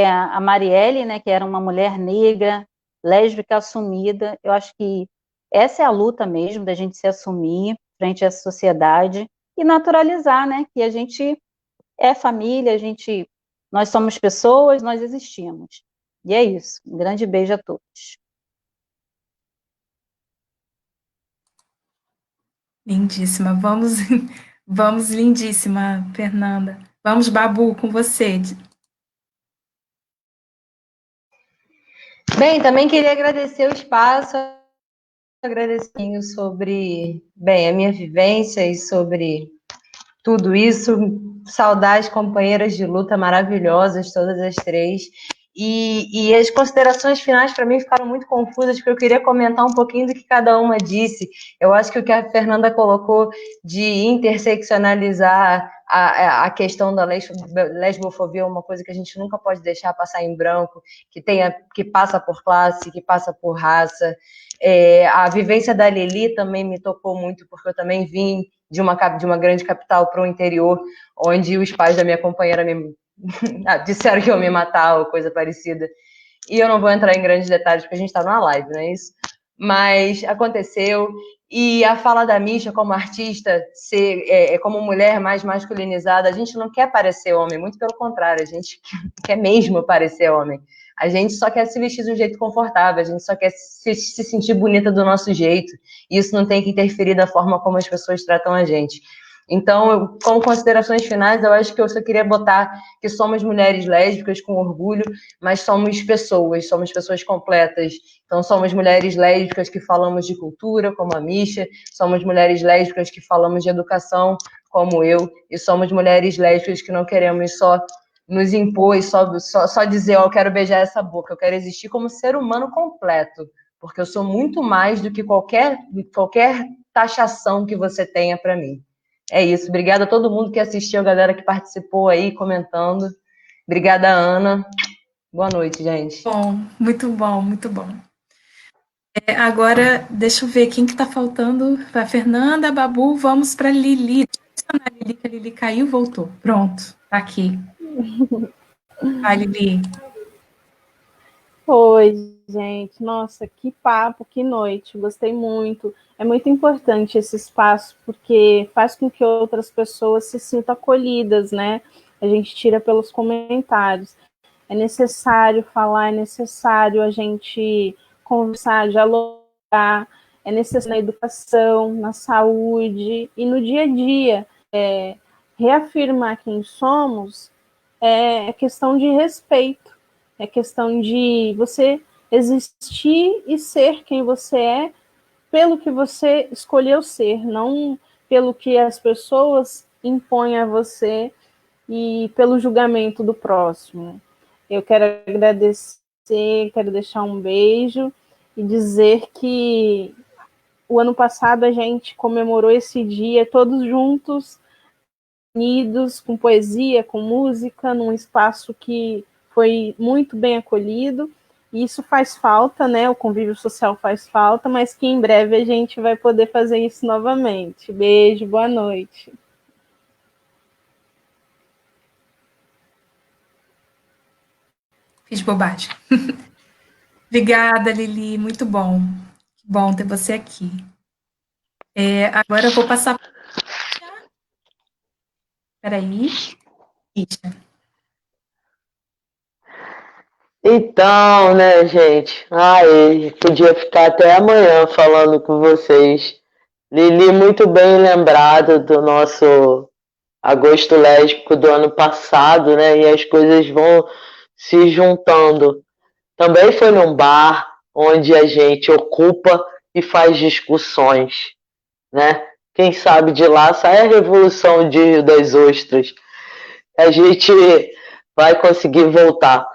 a Marielle, né, que era uma mulher negra, lésbica assumida. Eu acho que essa é a luta mesmo, da gente se assumir frente à sociedade e naturalizar, né, que a gente é família, nós somos pessoas, nós existimos. E é isso. Um grande beijo a todos. Lindíssima. Vamos, lindíssima, Fernanda. Vamos, Babu, com você. Bem, também queria agradecer o espaço, agradecendo sobre, bem, a minha vivência e sobre tudo isso. Saudades, companheiras de luta maravilhosas, todas as três. E as considerações finais para mim ficaram muito confusas, porque eu queria comentar um pouquinho do que cada uma disse. Eu acho que o que a Fernanda colocou de interseccionalizar a questão da lesbofobia é uma coisa que a gente nunca pode deixar passar em branco, que passa por classe, que passa por raça. A vivência da Lili também me tocou muito, porque eu também vim de uma grande capital para o interior, onde os pais da minha companheira disseram que iam me matar ou coisa parecida. E eu não vou entrar em grandes detalhes, porque a gente está numa live, não é isso? Mas aconteceu. E a fala da Misha como artista, como mulher mais masculinizada, a gente não quer parecer homem, muito pelo contrário, a gente quer mesmo parecer homem. A gente só quer se vestir de um jeito confortável, a gente só quer se sentir bonita do nosso jeito. E isso não tem que interferir da forma como as pessoas tratam a gente. Então, como considerações finais, eu acho que eu só queria botar que somos mulheres lésbicas com orgulho, mas somos pessoas completas. Então, somos mulheres lésbicas que falamos de cultura, como a Misha, somos mulheres lésbicas que falamos de educação, como eu, e somos mulheres lésbicas que não queremos só nos impor e só dizer, eu quero beijar essa boca, eu quero existir como ser humano completo, porque eu sou muito mais do que qualquer taxação que você tenha para mim. É isso. Obrigada a todo mundo que assistiu, a galera que participou aí, comentando. Obrigada, Ana. Boa noite, gente. Bom, muito bom, muito bom. Agora, deixa eu ver quem que tá faltando. A Fernanda, a Babu, vamos para Lili. A Lili, que a Lili caiu, voltou. Pronto, tá aqui. Vai, Lili. Oi, gente. Nossa, que papo, que noite. Gostei muito. É muito importante esse espaço, porque faz com que outras pessoas se sintam acolhidas, né? A gente tira pelos comentários. É necessário falar, é necessário a gente conversar, dialogar, é necessário na educação, na saúde e no dia a dia. Reafirmar quem somos é questão de respeito, é questão de você existir e ser quem você é pelo que você escolheu ser, não pelo que as pessoas impõem a você e pelo julgamento do próximo. Eu quero agradecer, quero deixar um beijo e dizer que o ano passado a gente comemorou esse dia todos juntos, unidos, com poesia, com música, num espaço que foi muito bem acolhido. E isso faz falta, né? O convívio social faz falta, mas que em breve a gente vai poder fazer isso novamente. Beijo, boa noite. Fiz bobagem. Obrigada, Lili, muito bom. Que bom ter você aqui. Agora eu vou passar. Peraí. Então, né, gente? Ai, podia ficar até amanhã falando com vocês. Lili, muito bem lembrado do nosso agosto lésbico do ano passado, né? E as coisas vão se juntando. Também foi num bar onde a gente ocupa e faz discussões, né? Quem sabe de lá sai a revolução de Rio das Ostras. A gente vai conseguir voltar.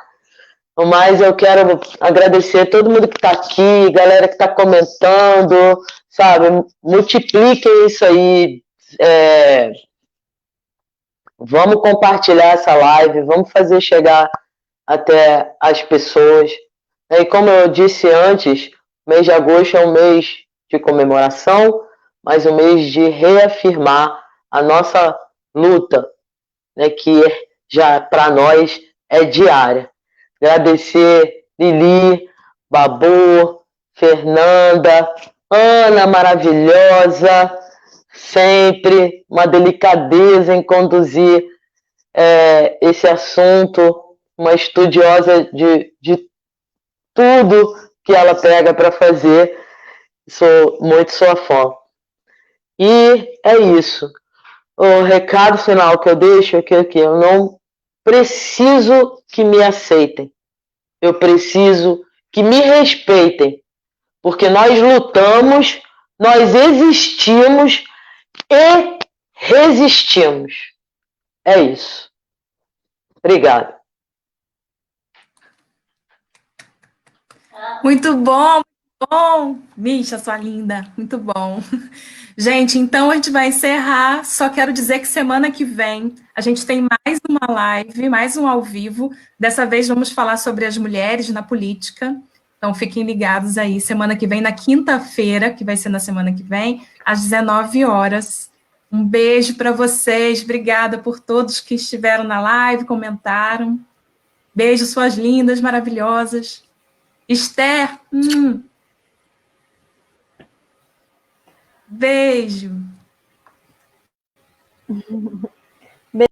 Mas eu quero agradecer a todo mundo que está aqui, galera que está comentando, sabe? Multipliquem isso aí. Vamos compartilhar essa live, vamos fazer chegar até as pessoas. E como eu disse antes, o mês de agosto é um mês de comemoração, mas um mês de reafirmar a nossa luta, né, que já para nós é diária. Agradecer Lili, Babu, Fernanda, Ana maravilhosa, sempre uma delicadeza em conduzir esse assunto, uma estudiosa de tudo que ela pega para fazer. Sou muito sua fã. E é isso. O recado final que eu deixo é que eu não preciso que me aceitem. Eu preciso que me respeitem. Porque nós lutamos, nós existimos e resistimos. É isso. Obrigado. Muito bom, muito bom. Misha, sua linda, muito bom. Gente, então a gente vai encerrar. Só quero dizer que semana que vem a gente tem mais uma live, mais um ao vivo. Dessa vez vamos falar sobre as mulheres na política. Então fiquem ligados aí. Semana que vem, na quinta-feira, que vai ser na semana que vem, às 19 horas. Um beijo para vocês. Obrigada por todos que estiveram na live, comentaram. Beijo, suas lindas, maravilhosas. Esther, beijo.